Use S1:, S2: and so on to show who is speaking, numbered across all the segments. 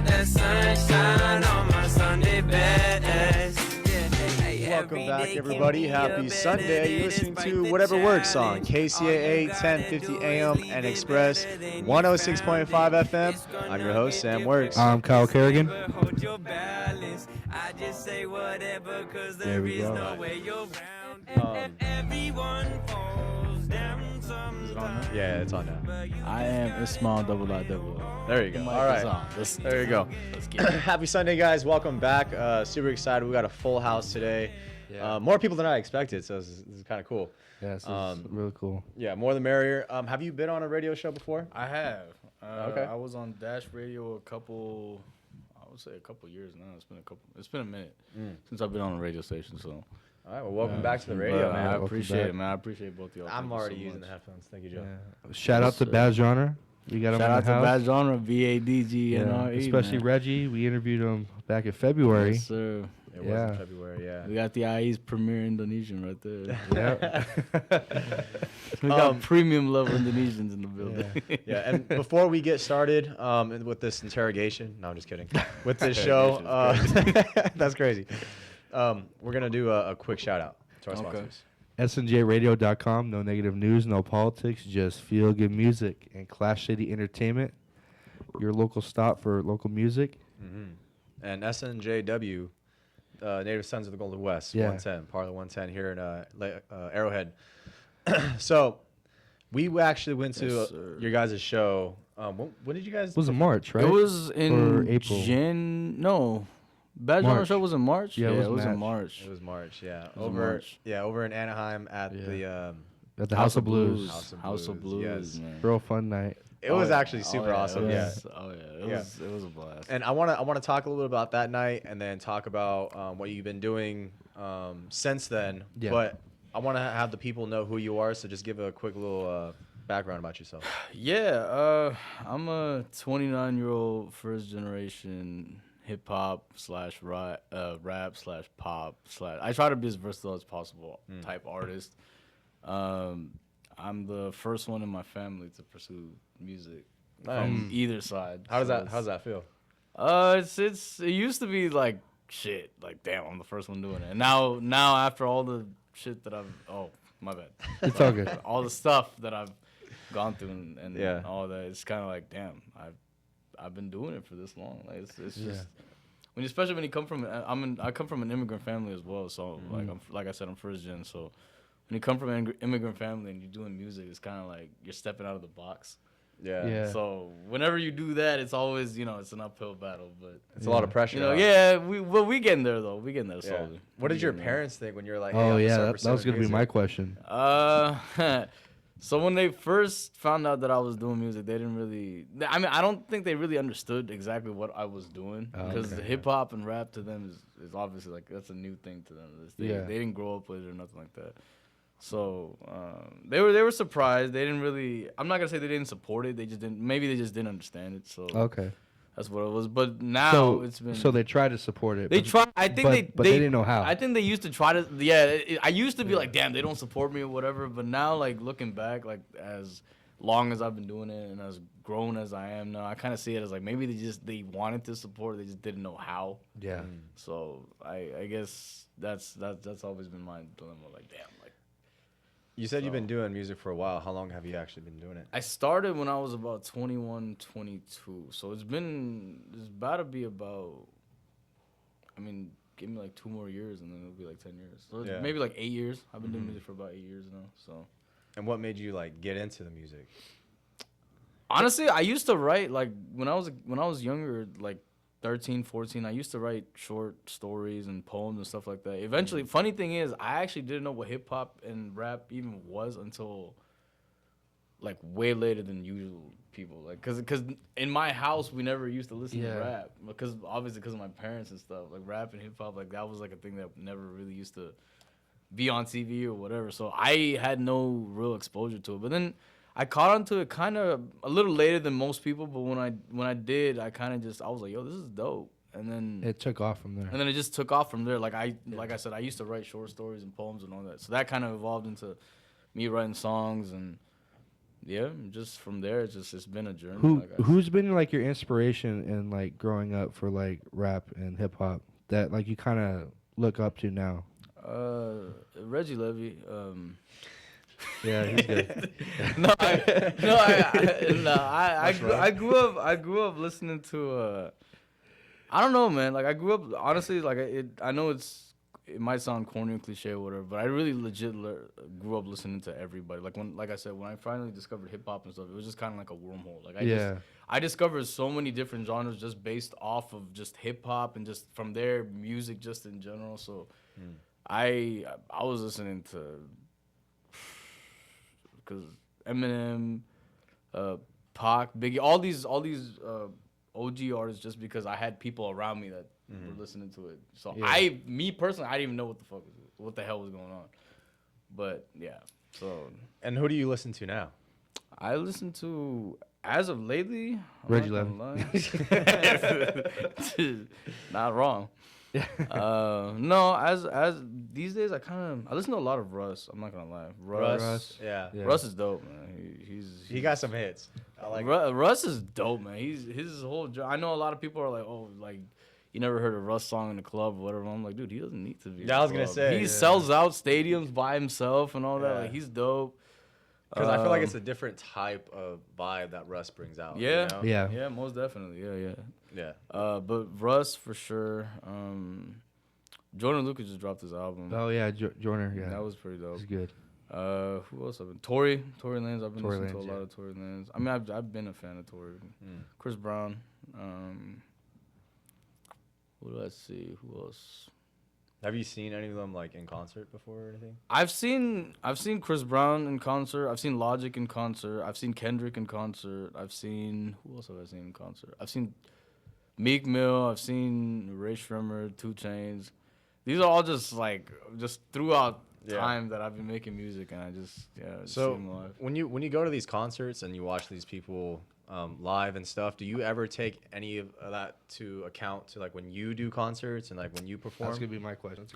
S1: got that sunshine on my Sunday best.
S2: Welcome back, everybody. Happy Sunday. You're listening to Whatever Works on KCAA 1050 AM and Express 106.5 FM. I'm your host, Sam Works.
S3: I'm Kyle Kerrigan.
S2: There we go. Yeah, it's on now.
S3: I am Ismail double.
S2: There you go. All right. There you go.
S3: Let's get it.
S2: Happy Sunday, guys. Welcome back. Super excited. We got a full house today.
S3: Yeah.
S2: More people than I expected, so this is kind of cool.
S3: Yeah, this is really cool.
S2: Yeah, more the merrier. Have you been on a radio show before?
S4: I have.
S2: Okay.
S4: I was on Dash Radio a couple years now. It's been a minute since I've been on a radio station. So.
S2: All right. Well, welcome back to the radio, man.
S4: I appreciate it, man. I appreciate both of y'all.
S2: I'm
S4: Thank you
S2: already
S4: so
S2: using
S4: much.
S2: the headphones. Thank you, Joe.
S3: Yeah. Shout out to Bad Genre. We got him
S4: Shout
S3: in
S4: out
S3: the
S4: to
S3: house.
S4: Bad Genre, BADGNRE,
S3: especially
S4: man.
S3: Reggie. We interviewed him back in February.
S4: Yes, sir.
S2: It was in February, yeah.
S4: We got the IE's premier Indonesian right there.
S3: Yeah.
S4: We got premium level Indonesians in the building.
S2: Yeah, and before we get started with this interrogation, no, I'm just kidding. With this show, that's crazy. We're going to do a quick shout out to our sponsors.
S3: SNJRadio.com. No negative news, no politics, just feel good music. And Clash City Entertainment, your local stop for local music.
S2: Mm-hmm. And SNJW, Native Sons of the Golden West, 110, part of the 110 here in Arrowhead. So we actually went to your guys' show. When did you guys?
S3: It was in March, right?
S4: It was in
S3: or April.
S4: Bad Genre
S3: March.
S4: Show was in March?
S3: Yeah,
S4: it was in
S3: March.
S4: March.
S2: It was March, yeah.
S4: was in March.
S2: Over in Anaheim at
S3: At the House of Blues.
S4: House of Blues,
S2: yes.
S4: man.
S3: Real fun night.
S2: It was actually super awesome.
S4: It
S2: Yeah.
S4: was, it was a blast.
S2: And I want to talk a little bit about that night, and then talk about what you've been doing since then.
S3: Yeah.
S2: But I want to have the people know who you are, so just give a quick little background about yourself.
S4: Yeah, I'm a 29-year-old first generation hip hop / rap / pop / I try to be as versatile as possible type artist. I'm the first one in my family to pursue music from either side.
S2: How's that feel?
S4: It used to be like shit, like damn, I'm the first one doing it. And now after all the shit that my bad.
S3: It's all good.
S4: All the stuff that I've gone through and
S2: Yeah.
S4: all that, it's kind of like damn, I've been doing it for this long. Like it's just especially when you come from I come from an immigrant family as well, so like I said, I'm first gen, so when you come from an immigrant family and you're doing music, it's kind of like you're stepping out of the box.
S2: Yeah.
S4: So whenever you do that, it's always, it's an uphill battle, but
S2: It's a lot of pressure.
S4: we getting there though. We getting there slowly.
S2: What did your parents think when you're like, hey,
S3: Oh,
S2: I'm
S3: yeah.
S2: gonna
S3: That was going to be my question.
S4: So when they first found out that I was doing music, they didn't really. I don't think they really understood exactly what I was doing, because hip hop and rap to them is obviously like that's a new thing to them. They didn't grow up with it or nothing like that. So they were surprised. They didn't really. I'm not gonna say they didn't support it. They just didn't. Maybe they just didn't understand it. So
S3: Okay.
S4: that's what it was. But now it's been.
S3: So they tried to support it.
S4: They
S3: but-
S4: tried. I think
S3: but they didn't know how.
S4: I think they used to try to. Yeah, I used to be like, damn, they don't support me or whatever. But now, like looking back, like as long as I've been doing it and as grown as I am now, I kind of see it as like maybe they wanted to support, they just didn't know how.
S3: Yeah.
S4: So I guess that's always been my dilemma. Like, damn, like.
S2: You said you've been doing music for a while. How long have you actually been doing it?
S4: I started when I was about 21, 22. So it's about to be about, give me like 2 more years and then it'll be like 10 years. So it's maybe like 8 years. I've been doing music for about 8 years now. So.
S2: And what made you like get into the music?
S4: Honestly, I used to write like when I was younger, like 13, 14, I used to write short stories and poems and stuff like that. Eventually, funny thing is, I actually didn't know what hip hop and rap even was until like way later than usual people. Like, cause in my house we never used to listen to rap because of my parents and stuff. Like rap and hip hop, like that was like a thing that never really used to be on TV or whatever. So I had no real exposure to it. But then I caught on to it kind of a little later than most people. But when I did, I kind of I was like, yo, this is dope. And then
S3: it took off from there.
S4: And then it just took off from there. Like I said, I used to write short stories and poems and all that. So that kind of evolved into me writing songs and yeah, just from there, it's been a journey.
S3: Who's been like your inspiration in like growing up for like rap and hip hop that like you kind of look up to now?
S4: Reggie Levy.
S3: Yeah, he's good.
S4: I grew up listening to. I don't know, man. Like I grew up honestly. Like I know it might sound corny and cliche or whatever, but I really legit grew up listening to everybody. Like I said, when I finally discovered hip hop and stuff, it was just kind of like a wormhole. Like I discovered so many different genres just based off of just hip hop and just from there music just in general. So I was listening to because Eminem, Pac, Biggie, all these OG artists just because I had people around me that were listening to it. So me personally, I didn't even know what the hell was going on. But yeah, so.
S2: And who do you listen to now?
S4: I listen to, as of lately,
S3: Reggie Levy.
S4: Not wrong. No, as these days I listen to a lot of Russ. I'm not gonna lie.
S2: Russ. Yeah.
S4: Russ is dope, man.
S2: He got some hits. I like
S4: Russ is dope, man. His whole. I know a lot of people are like, oh, like you never heard a Russ song in the club or whatever. I'm like, dude, he doesn't need to be.
S2: Yeah, I was gonna say
S4: he sells out stadiums by himself and all that. Like he's dope.
S2: Because I feel like it's a different type of vibe that Russ brings out.
S4: Yeah,
S2: you know?
S4: yeah, most definitely.
S2: Yeah.
S4: But Russ for sure. Jordan Lucas just dropped his album.
S3: Oh yeah, Jordan. Yeah,
S4: that was pretty dope.
S3: He's good.
S4: Who else? Tory Lanez. I've been
S3: Tory
S4: listening to a
S3: Lanez,
S4: lot of Tory Lanez. I mean, I've been a fan of Tory. Chris Brown. What do I see? Who else?
S2: Have you seen any of them like in concert before or anything?
S4: I've seen Chris Brown in concert. I've seen Logic in concert. I've seen Kendrick in concert. Who else have I seen in concert? I've seen Meek Mill. I've seen Ray Shrimmer, 2 Chainz. These are all just throughout time that I've been making music, and I just
S2: So
S4: see them live.
S2: when you go to these concerts and you watch these people live and stuff, do you ever take any of that to account to like when you do concerts and like when you perform?
S3: That's gonna be my question.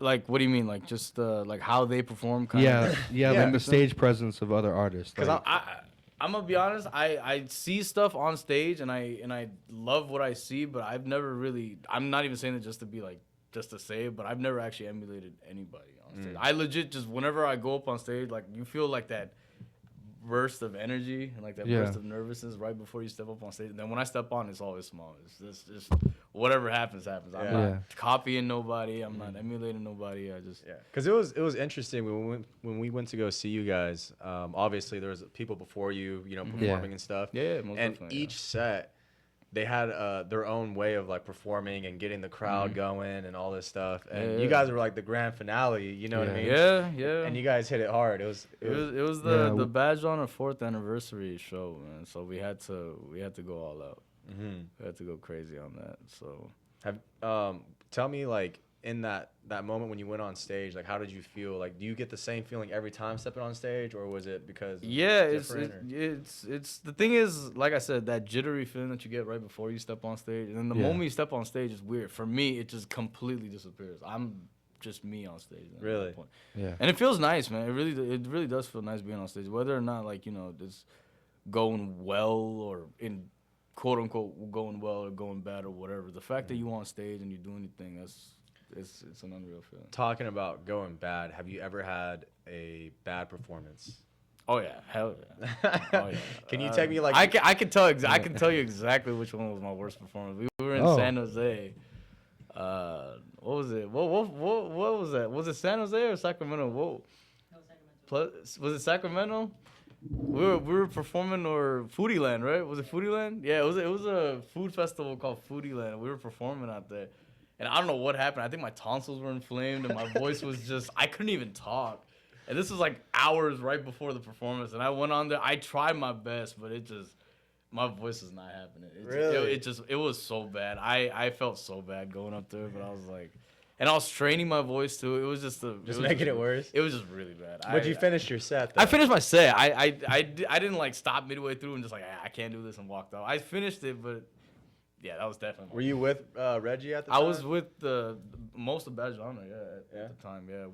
S4: Like what do you mean? Like just like how they perform?
S3: Yeah,
S2: Yeah.
S3: like the stage presence of other artists.
S2: Because
S3: Like,
S4: I'm gonna be honest. I see stuff on stage and I love what I see, but I've never really. I'm not even saying it just to be like just to say it, but I've never actually emulated anybody on stage. I legit just whenever I go up on stage, like you feel like that burst of energy and like that burst of nervousness right before you step up on stage. And then when I step on, it's always small. It's just whatever happens. I'm not copying nobody. I'm not emulating nobody. I just
S2: Because it was interesting when we went to go see you guys. Obviously there was people before you, performing and stuff.
S4: Yeah, most
S2: and
S4: definitely,
S2: each set they had their own way of like performing and getting the crowd going and all this stuff. And you guys were like the grand finale. You know what I mean?
S4: Yeah.
S2: And you guys hit it hard. It was
S4: the Badge on our 4th anniversary show, man. So we had to go all out. We had to go crazy on that. So
S2: tell me, like, in that moment when you went on stage, like, how did you feel? Like, do you get the same feeling every time stepping on stage, or was it because
S4: it's the thing is, like I said, that jittery feeling that you get right before you step on stage, and then the moment you step on stage is weird. For me, it just completely disappears. I'm just me on stage.
S2: Really?
S4: At that point.
S3: Yeah.
S4: And it feels nice, man. It really does feel nice being on stage, whether or not like it's going well or in quote unquote going well or going bad or whatever. The fact that you on stage and you're doing anything, it's an unreal feeling.
S2: Talking about going bad, have you ever had a bad performance?
S4: Oh yeah, hell yeah. Oh, yeah.
S2: Can you take me like
S4: I can tell you exactly which one was my worst performance. We were in San Jose. What was it? What was that? Was it San Jose or Sacramento? Whoa. No, Sacramento. Was it Sacramento? We were performing or Foodie Land, right? Was it Foodie Land? Yeah, it was a food festival called Foodie Land. We were performing out there. And I don't know what happened. I think my tonsils were inflamed and my voice was just, I couldn't even talk. And this was like hours right before the performance. And I went on there. I tried my best, but my voice is not happening.
S2: Really?
S4: It was so bad. I felt so bad going up there, but I was like, and I was training my voice too. It was just
S2: making it worse.
S4: It was just really bad.
S2: But you finished your set, though.
S4: I finished my set. I didn't like stop midway through and just like I can't do this and walked out. I finished it, but yeah, that was definitely.
S2: Were you with Reggie at the time?
S4: I was with most of Bad Genre, at the time. Yeah,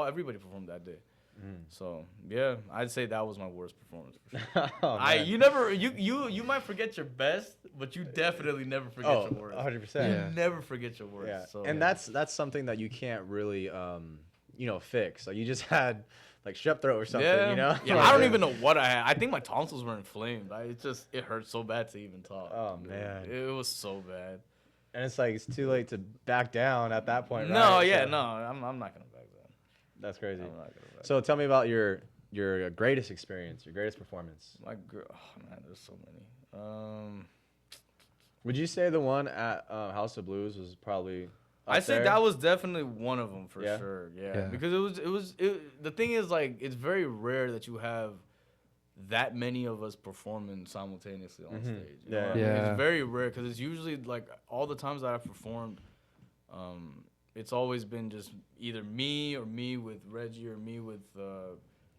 S4: everybody performed that day. So yeah, I'd say that was my worst performance. For sure.
S2: Oh, man.
S4: You might forget your best, but you definitely never forget
S2: Oh,
S4: your worst.
S2: 100%.
S4: You
S3: Yeah.
S4: never forget your worst.
S2: Yeah,
S4: So,
S2: and that's something that you can't really, fix. Like you just had like strep throat or something,
S4: yeah,
S2: you know?
S4: yeah.
S2: Like,
S4: I don't even know what I had. I think my tonsils were inflamed. It hurt so bad to even talk.
S2: Oh,
S4: dude.
S2: man.
S4: It was so bad.
S2: And it's like it's too late to back down at that point, right?
S4: No, yeah,
S2: So,
S4: no, I'm not gonna back down.
S2: That's crazy.
S4: I'm not gonna back
S2: So tell me about your greatest experience, your greatest performance.
S4: My girl, oh man, there's so many.
S2: Would you say the one at House of Blues was probably?
S4: I say
S2: there?
S4: that was definitely one of them for
S2: Yeah?
S4: sure. Yeah.
S3: Yeah.
S4: Because the thing is, like, it's very rare that you have that many of us performing simultaneously on stage. You know
S2: Yeah.
S4: what I mean?
S3: Yeah.
S4: It's very rare because it's usually like all the times that I've performed, it's always been just either me with Reggie or me with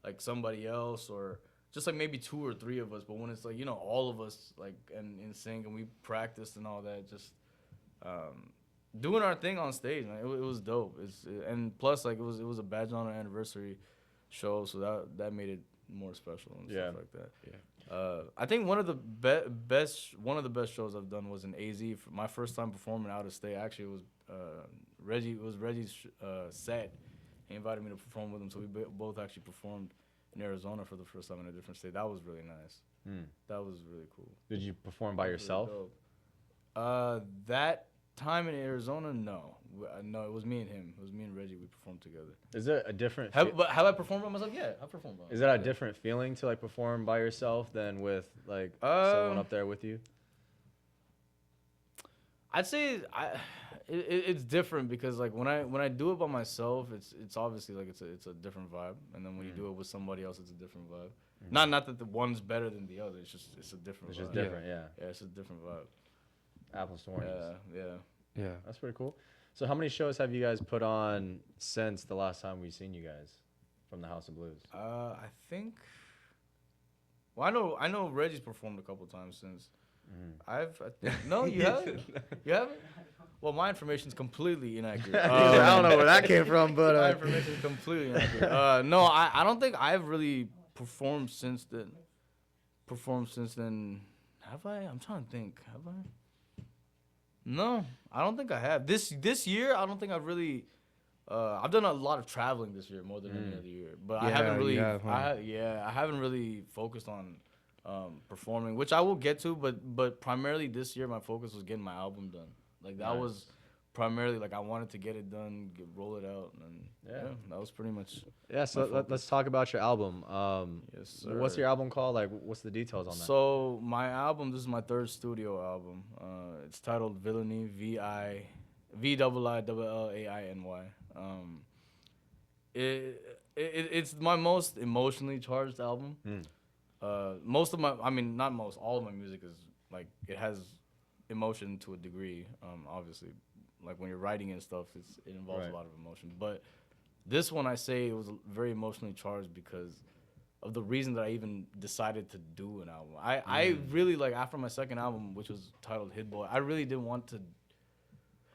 S4: like somebody else or just like maybe 2 or 3 of us. But when it's like, all of us like and in sync and we practiced and all that, just doing our thing on stage, man, it was dope. And plus like it was a Badge Honor anniversary show, so that made it more special and stuff like that.
S2: Yeah.
S4: I think one of the best shows I've done was in AZ. My first time performing out of state. Actually, it was Reggie. It was Reggie's set. He invited me to perform with him, so we both actually performed in Arizona for the first time in a different state. That was really nice. That was really cool.
S2: Did you perform by yourself?
S4: Really that time in Arizona, no. No, it was me and him. It was me and Reggie. We performed together.
S2: Is it a different?
S4: Have I performed by myself? Yeah, I performed by myself.
S2: Is that a different feeling to like perform by yourself than with like someone up there with you?
S4: I'd say it's different because like when I do it by myself, it's obviously like it's a different vibe, and then when you do it with somebody else, it's a different vibe. Not that the one's better than the other. It's a different.
S2: It's
S4: vibe.
S2: just different, yeah.
S4: Yeah, it's a different vibe.
S2: Apples to oranges.
S4: Yeah.
S2: That's pretty cool. So how many shows have you guys put on since the last time we've seen you guys from the House of Blues?
S4: I think. Well, I know Reggie's performed a couple times since. No, you haven't. You haven't. Well, my information's completely inaccurate.
S2: I don't know where that came from,
S4: my
S2: but
S4: information is completely inaccurate. No, I don't think I've really performed since then. Have I? I'm trying to think. Have I? No, I don't think I have. This year, I don't think I've really. I've done a lot of traveling this year, more than any other year. But I
S3: Yeah,
S4: haven't really.
S3: you have, huh?
S4: I haven't really focused on performing, which I will get to. But primarily this year, my focus was getting my album done. Like that was primarily like I wanted to get it done, roll it out, and that was pretty much.
S2: yeah. So let's talk about your album.
S4: Yes, sir.
S2: What's your album called? Like, what's the details on that?
S4: So my album, this is my 3rd studio album. It's titled Villainy, VIILLAINY. It's my most emotionally charged album. Most of my, not most, all of my music is like it has emotion to a degree. Obviously, like when you're writing and stuff, it involves a lot of emotion. But this one, I say it was very emotionally charged because of the reason that I even decided to do an album. I really, like, after my second album, which was titled Hit Boy, I really didn't want to,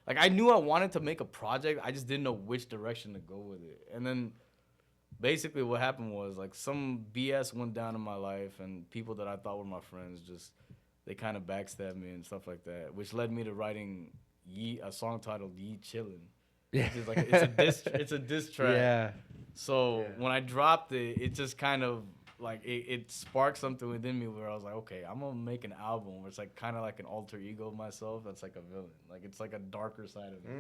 S4: like, I knew I wanted to make a project, I just didn't know which direction to go with it. And then basically what happened was, like, some BS went down in my life, and people that I thought were my friends just, they kind of backstabbed me and stuff like that, which led me to writing a song titled Ye Chillin'.
S3: Yeah.
S4: Which is like, it's a diss track.
S3: Yeah.
S4: So when I dropped it, it just kind of like it sparked something within me where I was like, okay, I'm gonna make an album where it's like kind of like an alter ego of myself that's like a villain, like it's like a darker side of me.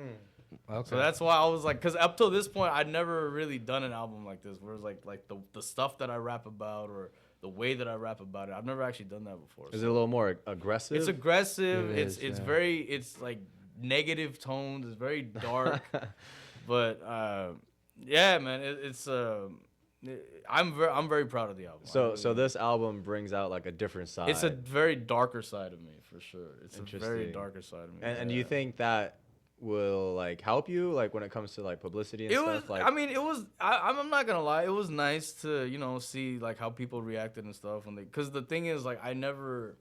S3: Okay.
S4: So that's why I was like, because up till this point, I'd never really done an album like this, where it's like the stuff that I rap about or the way that I rap about it. I've never actually done that before.
S2: Is it a little more aggressive?
S4: It's aggressive.
S3: It is,
S4: It's
S3: yeah.
S4: very, it's like negative tones. It's very dark. But yeah, man, I'm very proud of the album.
S2: So this album brings out like a different side.
S4: It's a very darker side of me for sure. It's a very
S2: Interesting.
S4: darker side of me.
S2: And do you think that will like help you like when it comes to like publicity and
S4: it
S2: stuff?
S4: was,
S2: Like,
S4: I mean, it was. I'm not gonna lie. It was nice to see like how people reacted and stuff when because the thing is like I never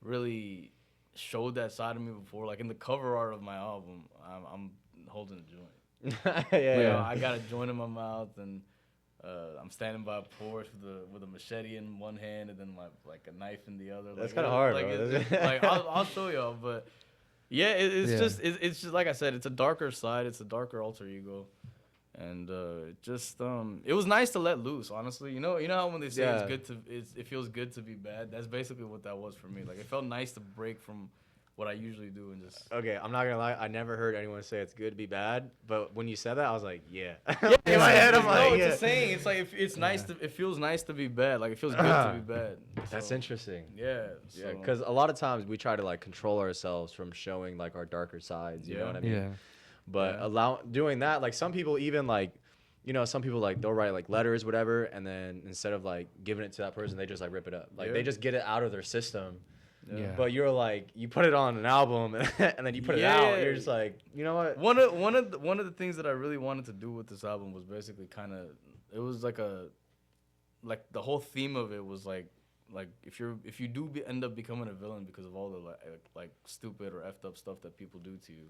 S4: really showed that side of me before. Like in the cover art of my album, I'm holding a joint.
S2: yeah.
S4: You know, I got a joint in my mouth and I'm standing by a porch with a machete in one hand and then like a knife in the other.
S2: That's
S4: like,
S2: kinda hard,
S4: Like,
S2: bro.
S4: like I'll show y'all, but yeah, it's just like I said, it's a darker side, it's a darker alter ego, and it was nice to let loose. Honestly, you know how when they say
S2: Yeah.
S4: it feels good to be bad. That's basically what that was for me. Like it felt nice to break from what I usually do and just.
S2: Okay, I'm not gonna lie. I never heard anyone say it's good to be bad, but when you said that, I was like, yeah.
S4: Yeah,
S2: In my head, I'm
S4: no,
S2: like,
S4: it's
S2: yeah.
S4: a saying. It's like it's nice to. It feels nice to be bad. Like it feels good to be bad.
S2: That's
S4: So,
S2: interesting.
S4: Yeah.
S2: Yeah,
S4: so-
S2: because a lot of times we try to like control ourselves from showing like our darker sides. You know
S4: Yeah.
S2: what I mean?
S3: Yeah.
S2: But
S4: Yeah.
S2: doing that, like some people even like, some people like they'll write like letters, whatever, and then instead of like giving it to that person, they just like rip it up. Like
S4: Yeah.
S2: they just get it out of their system.
S3: Yeah.
S2: But you're like, you put it on an album and then you put it out.
S4: Yeah.
S2: You're just like, you know what?
S4: One of the things that I really wanted to do with this album was basically kind of it was like the whole theme of it was like if you do end up becoming a villain because of all the like stupid or effed up stuff that people do to you,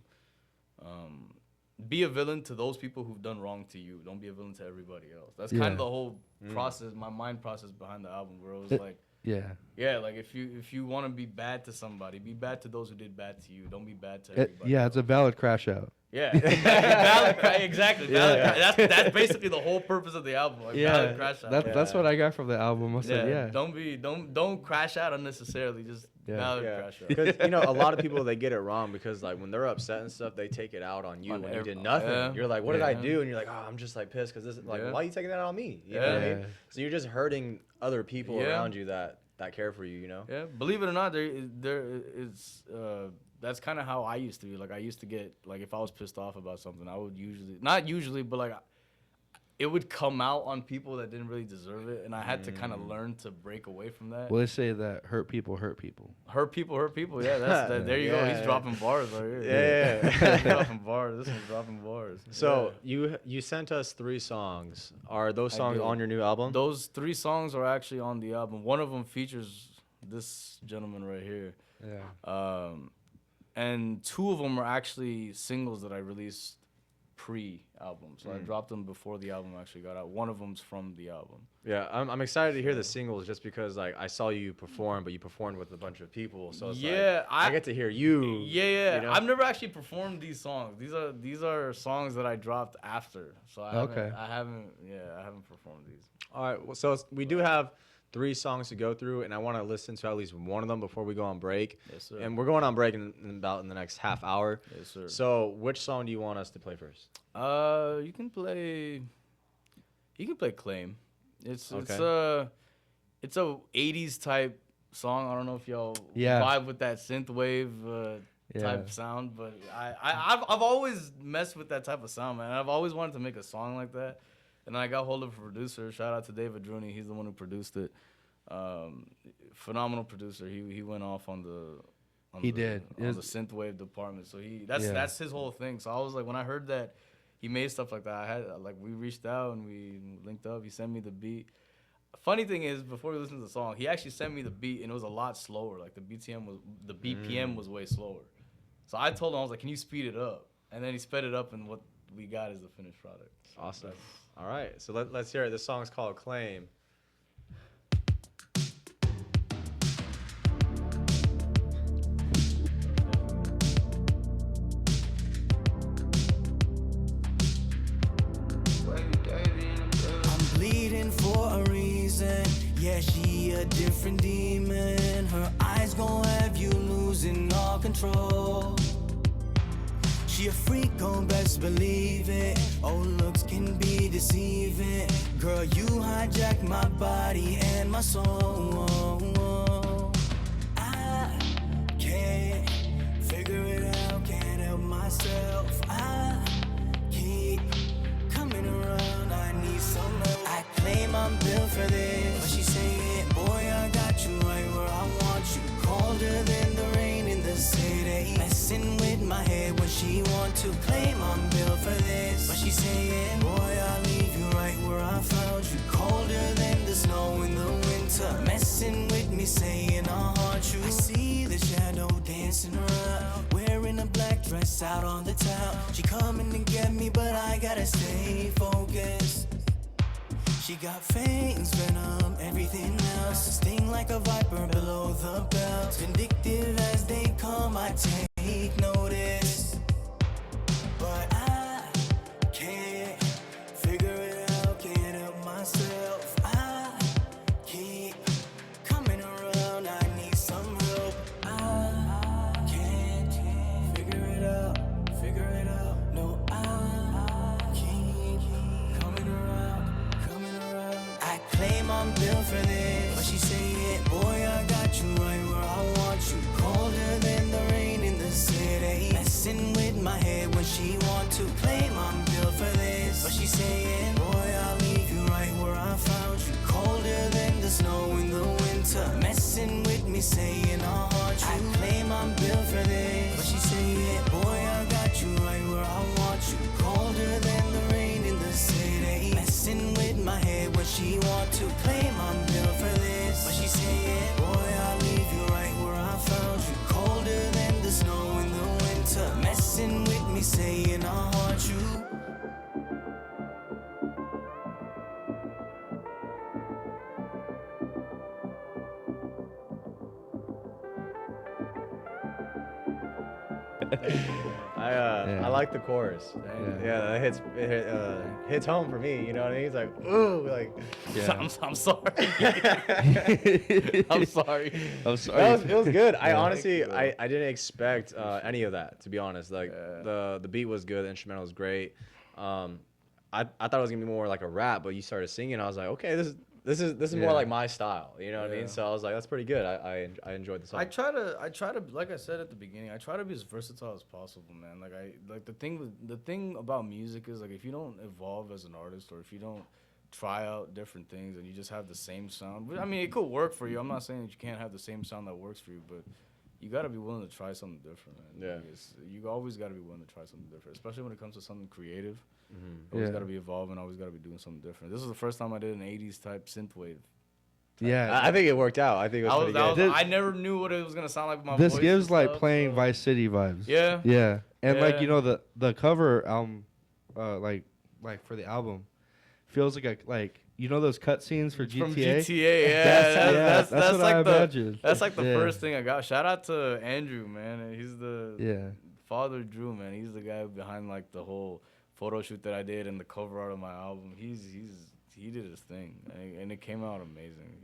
S4: be a villain to those people who've done wrong to you. Don't be a villain to everybody else. That's kind
S3: Yeah.
S4: of the whole process, my mind process behind the album, where it was like.
S3: Yeah.
S4: Yeah, like if you want to be bad to somebody, be bad to those who did bad to you. Don't be bad to everybody.
S3: Yeah, it's a valid crash out.
S4: Yeah, exactly. Valid
S2: Yeah.
S4: That's basically the whole purpose of the album. Like valid crash out.
S3: That's what I got from the album. I said, yeah.
S4: Don't crash out unnecessarily. Just valid crash out.
S2: Because a lot of people they get it wrong because like when they're upset and stuff, they take it out on you
S4: On
S2: when you did
S4: every-
S2: nothing.
S4: yeah.
S2: You're like, what did I
S4: Yeah.
S2: do? And you're like, oh, I'm just like pissed because this is like,
S4: Yeah.
S2: why are you taking that out on me? You know
S4: Yeah.
S2: what I mean?
S3: Yeah.
S2: So you're just hurting other people
S4: Yeah.
S2: around you that care for you. You know?
S4: Yeah, believe it or not, there is. That's kind of how I used to be. Like I used to get like if I was pissed off about something, I would not usually, but like it would come out on people that didn't really deserve it, and I had to kind of learn to break away from that.
S3: Well, they say that hurt people hurt people.
S4: Hurt people. Yeah, there you go.
S2: Yeah.
S4: He's dropping bars right here.
S2: Yeah.
S4: He's dropping bars. This one's dropping bars.
S2: So
S4: Yeah.
S2: you sent us 3 songs. Are those
S4: I
S2: songs
S4: did.
S2: on your new album?
S4: Those 3 songs are actually on the album. One of them features this gentleman right here.
S3: Yeah.
S4: And 2 of them are actually singles that I released pre-album. So I dropped them before the album actually got out. One of them's from the album.
S2: Yeah, I'm excited to hear the singles just because like I saw you perform, but you performed with a bunch of people, so it's like I get to hear you.
S4: Yeah.
S2: you know?
S4: I've never actually performed these songs. These are songs that I dropped after. So I haven't performed these.
S2: All right, well, so we do have 3 songs to go through, and I want to listen to at least one of them before we go on break.
S4: Yes, sir.
S2: And we're going on break in the next half hour.
S4: Yes, sir.
S2: So which song do you want us to play first?
S4: You can play Claim. It's
S2: Okay.
S4: it's a 80s type song. I don't know if y'all
S3: Yeah.
S4: vibe with that synth wave type sound, but I've always messed with that type of sound, man. I've always wanted to make a song like that. And then I got hold of a producer. Shout out to David Druney. He's the one who produced it. Phenomenal producer. He went off on the synthwave department. So that's his whole thing. So I was like, when I heard that he made stuff like that, we reached out and we linked up. He sent me the beat. Funny thing is, before we listened to the song, he actually sent me the beat and it was a lot slower. Like the BPM was way slower. So I told him, I was like, can you speed it up? And then he sped it up, and what we got is the finished product.
S2: Awesome. All right, so let's hear it. This song's called Claim.
S1: I'm bleeding for a reason. Yeah, she a different demon. Her eyes gon' have you losing all control. She a freak, gon' best believe it. Oh, looks can be deceiving. Girl, you hijack my body and my soul. I can't figure it out, can't help myself. I keep coming around, I need some help. I claim I'm built for this, but she saying, boy, I got you right where I want you. Colder than the rain in the city, messing with my head when she want to. Claim I'm built for this, but she saying, boy, I'll leave you right where I found you. Colder than the snow in the winter, messing with me, saying I'll haunt you. I see the shadow dancing around, wearing a black dress out on the town. She coming to get me, but I gotta stay focused. She got fangs, venom, everything else. Sting like a viper below the belt. Vindictive as they come, I take notice. But I can't figure it out, can't help myself. I keep coming around, I need some help. I can't figure it out, no, I keep coming around. I claim I'm built for this, but she say it, boy, I got you right where I want you. Colder than the rain in the city, messing with my head when she want to. Claim I'm built for this, but she say it, boy, I'll leave you right where I found you. Colder than the snow in the winter, messing with me, saying I'll haunt you. I claim I'm built for this, but she say it, boy, I got you right where I want you. Colder than the rain in the city, messing with my head when she want to. Claim I'm built for this, but she say it, boy, I'll leave you right where I found you. Colder than the snow in the winter, messing with me, saying I'll haunt you.
S2: I like the chorus. Yeah, it hits home for me. You know what I mean? It's like, ooh, like.
S4: I'm sorry. I'm sorry.
S2: It was good. I honestly, I didn't expect any of that, to be honest. Like the beat was good, the instrumental was great. I thought it was gonna be more like a rap, but you started singing. I was like, okay, this is more like my style. You know what I mean? So I was like, that's pretty good. I enjoyed the song.
S4: I try to, like I said at the beginning, I try to be as versatile as possible, man. Like the thing about music is, like, if you don't evolve as an artist, or if you don't try out different things and you just have the same sound, I mean, it could work for you. I'm not saying that you can't have the same sound that works for you, but you got to be willing to try something different, man. Yeah. You always got to be willing to try something different, especially when it comes to something creative. Always got to be evolving, always got to be doing something different. This was the first time I did an 80s type synthwave.
S3: Yeah,
S2: I think it worked out. I think it was pretty good.
S4: I never knew what it was gonna sound like with my
S3: this
S4: voice.
S3: This gives like
S4: stuff,
S3: playing Vice City vibes.
S4: Yeah.
S3: Yeah. And like, you know, the cover like for the album feels like you know those cutscenes for GTA?
S4: From GTA, yeah. That's
S3: what
S4: like
S3: I imagined.
S4: That's like the first thing I got. Shout out to Andrew, man. He's the Father Drew, man. He's the guy behind like the whole photo shoot that I did and the cover art of my album. He did his thing, and it came out amazing.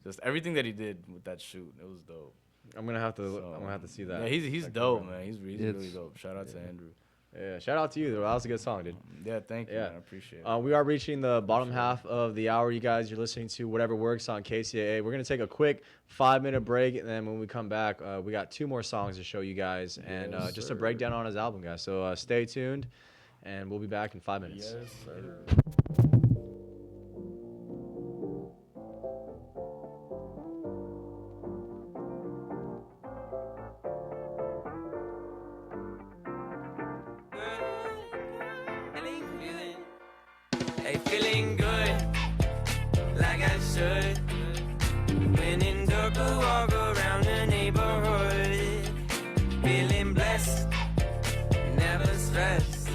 S4: Just everything that he did with that shoot, it was dope.
S2: I'm gonna have to see that.
S4: Yeah, he's dope, man. He's really dope. Shout out to Andrew.
S2: Yeah, shout out to you. That was a good song, dude.
S4: Yeah, thank you, man. I appreciate it.
S2: We are reaching the bottom half of the hour, you guys. You're listening to Whatever Works on KCAA. We're going to take a quick 5-minute break, and then when we come back, we got 2 more songs to show you guys, and just a breakdown on his album, guys. So stay tuned, and we'll be back in 5 minutes.
S4: Yes, sir.
S5: Feeling good, like I should. When in dark, I walk around the neighborhood. Feeling blessed, never stressed.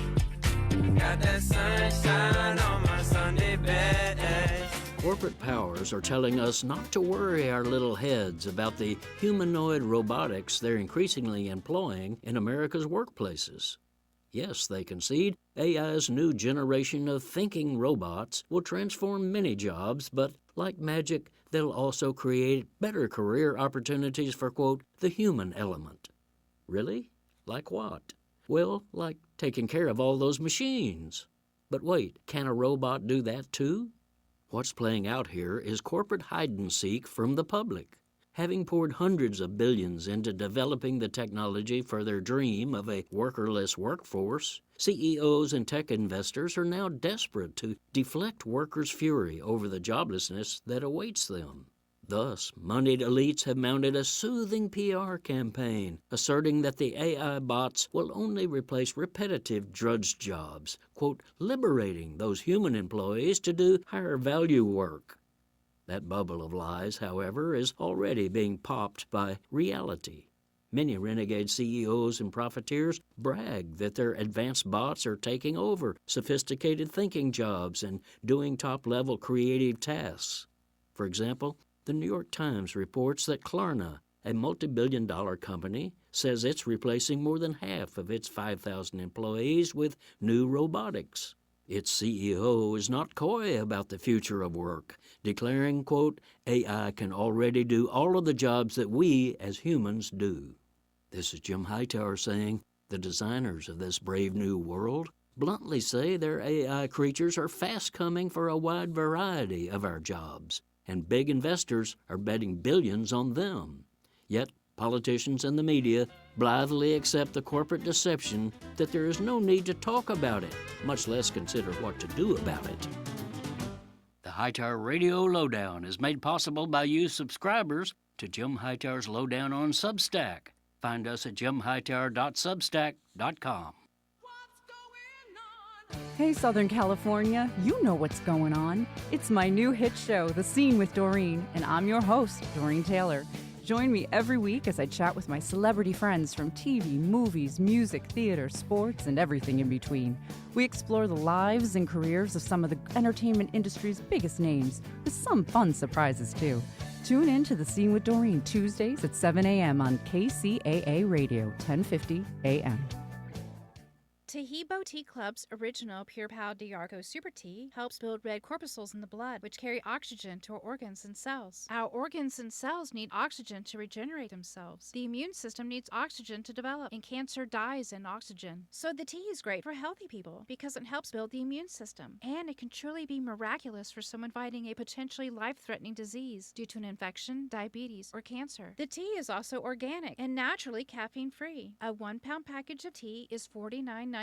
S5: Got that sunshine on my Sunday best.
S6: Corporate powers are telling us not to worry our little heads about the humanoid robotics they're increasingly employing in America's workplaces. Yes, they concede AI's new generation of thinking robots will transform many jobs, but like magic, they'll also create better career opportunities for, quote, the human element. Really? Like what? Well, like taking care of all those machines. But wait, can a robot do that too? What's playing out here is corporate hide-and-seek from the public. Having poured hundreds of billions into developing the technology for their dream of a workerless workforce, CEOs and tech investors are now desperate to deflect workers' fury over the joblessness that awaits them. Thus, moneyed elites have mounted a soothing PR campaign, asserting that the AI bots will only replace repetitive drudge jobs, quote, liberating those human employees to do higher value work. That bubble of lies, however, is already being popped by reality. Many renegade CEOs and profiteers brag that their advanced bots are taking over sophisticated thinking jobs and doing top-level creative tasks. For example, the New York Times reports that Klarna, a multi-billion-dollar company, says it's replacing more than half of its 5,000 employees with new robotics. Its CEO is not coy about the future of work, declaring, quote, AI can already do all of the jobs that we as humans do. This is Jim Hightower saying the designers of this brave new world bluntly say their AI creatures are fast coming for a wide variety of our jobs, and big investors are betting billions on them. Yet, politicians and the media blithely accept the corporate deception that there is no need to talk about it, much less consider what to do about it. The Hightower Radio Lowdown is made possible by you subscribers to Jim Hightower's Lowdown on Substack. Find us at jimhightower.substack.com.
S7: Hey, Southern California, you know what's going on. It's my new hit show, The Scene with Doreen, and I'm your host, Doreen Taylor. Join me every week as I chat with my celebrity friends from TV, movies, music, theater, sports, and everything in between. We explore the lives and careers of some of the entertainment industry's biggest names, with some fun surprises, too. Tune in to The Scene with Doreen Tuesdays at 7 a.m. on KCAA Radio, 1050 a.m.
S8: Tahibo Tea Club's original Pure Pau D'Arco Super Tea helps build red corpuscles in the blood, which carry oxygen to our organs and cells. Our organs and cells need oxygen to regenerate themselves. The immune system needs oxygen to develop, and cancer dies in oxygen. So the tea is great for healthy people because it helps build the immune system, and it can truly be miraculous for someone fighting a potentially life-threatening disease due to an infection, diabetes, or cancer. The tea is also organic and naturally caffeine-free. A 1-pound package of tea is $49.95,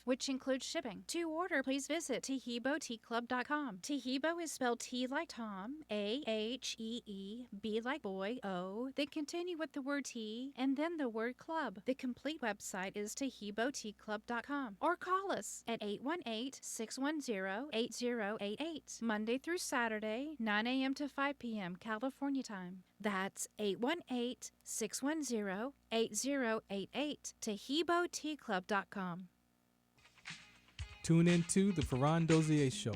S8: which includes shipping. To order, please visit TahiboTeaClub.com. Tahibo is spelled T like Tom, A-H-E-E, B like boy, O. Then continue with the word tea and then the word club. The complete website is TahiboTeaClub.com. Or call us at 818-610-8088. Monday through Saturday, 9 a.m. to 5 p.m. California time. That's 818-610-8088. TahiboTeaClub.com.
S9: Tune in to The Ferran Dozier Show.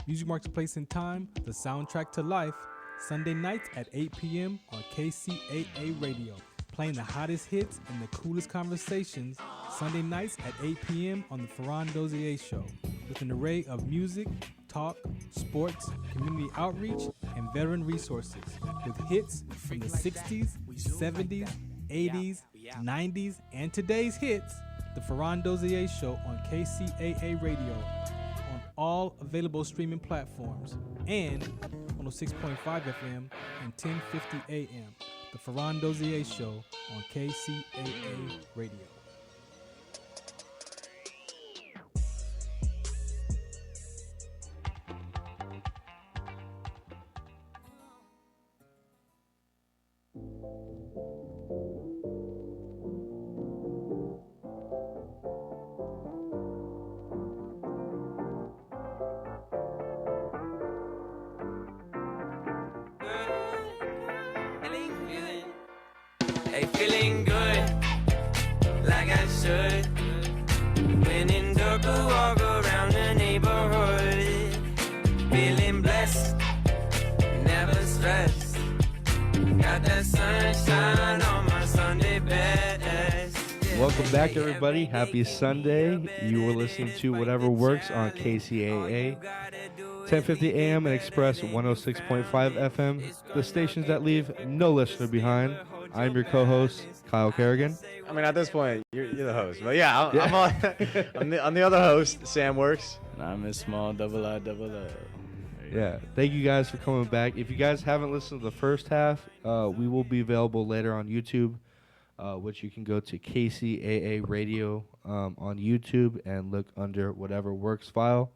S9: Music marks place and time, the soundtrack to life. Sunday nights at 8 p.m. on KCAA Radio. Playing the hottest hits and the coolest conversations. Sunday nights at 8 p.m. on The Ferran Dozier Show. With an array of music, talk, sports, community outreach, and veteran resources. With hits from the 60s, 70s, 80s, 90s, and today's hits. The Ferran Dozier Show on KCAA Radio on all available streaming platforms and 106.5 FM and 1050 AM. The Ferran Dozier Show on KCAA Radio.
S5: Hey, feeling good, like I should. When in dark, I walk around the neighborhood. Feeling blessed, never stressed. Got that sunshine on my Sunday best.
S3: Welcome back, everybody. Happy Sunday. You were listening to Whatever Works on KCAA, 1050 AM and Express 106.5 FM, the stations that leave no listener behind. I'm your co-host, Kyle Kerrigan.
S2: I mean, at this point, you're the host. But yeah, I'm the other host, Sam Works.
S4: And I'm a small double I.
S3: Yeah, thank you guys for coming back. If you guys haven't listened to the first half, we will be available later on YouTube, which you can go to KCAA Radio on YouTube and look under Whatever Works file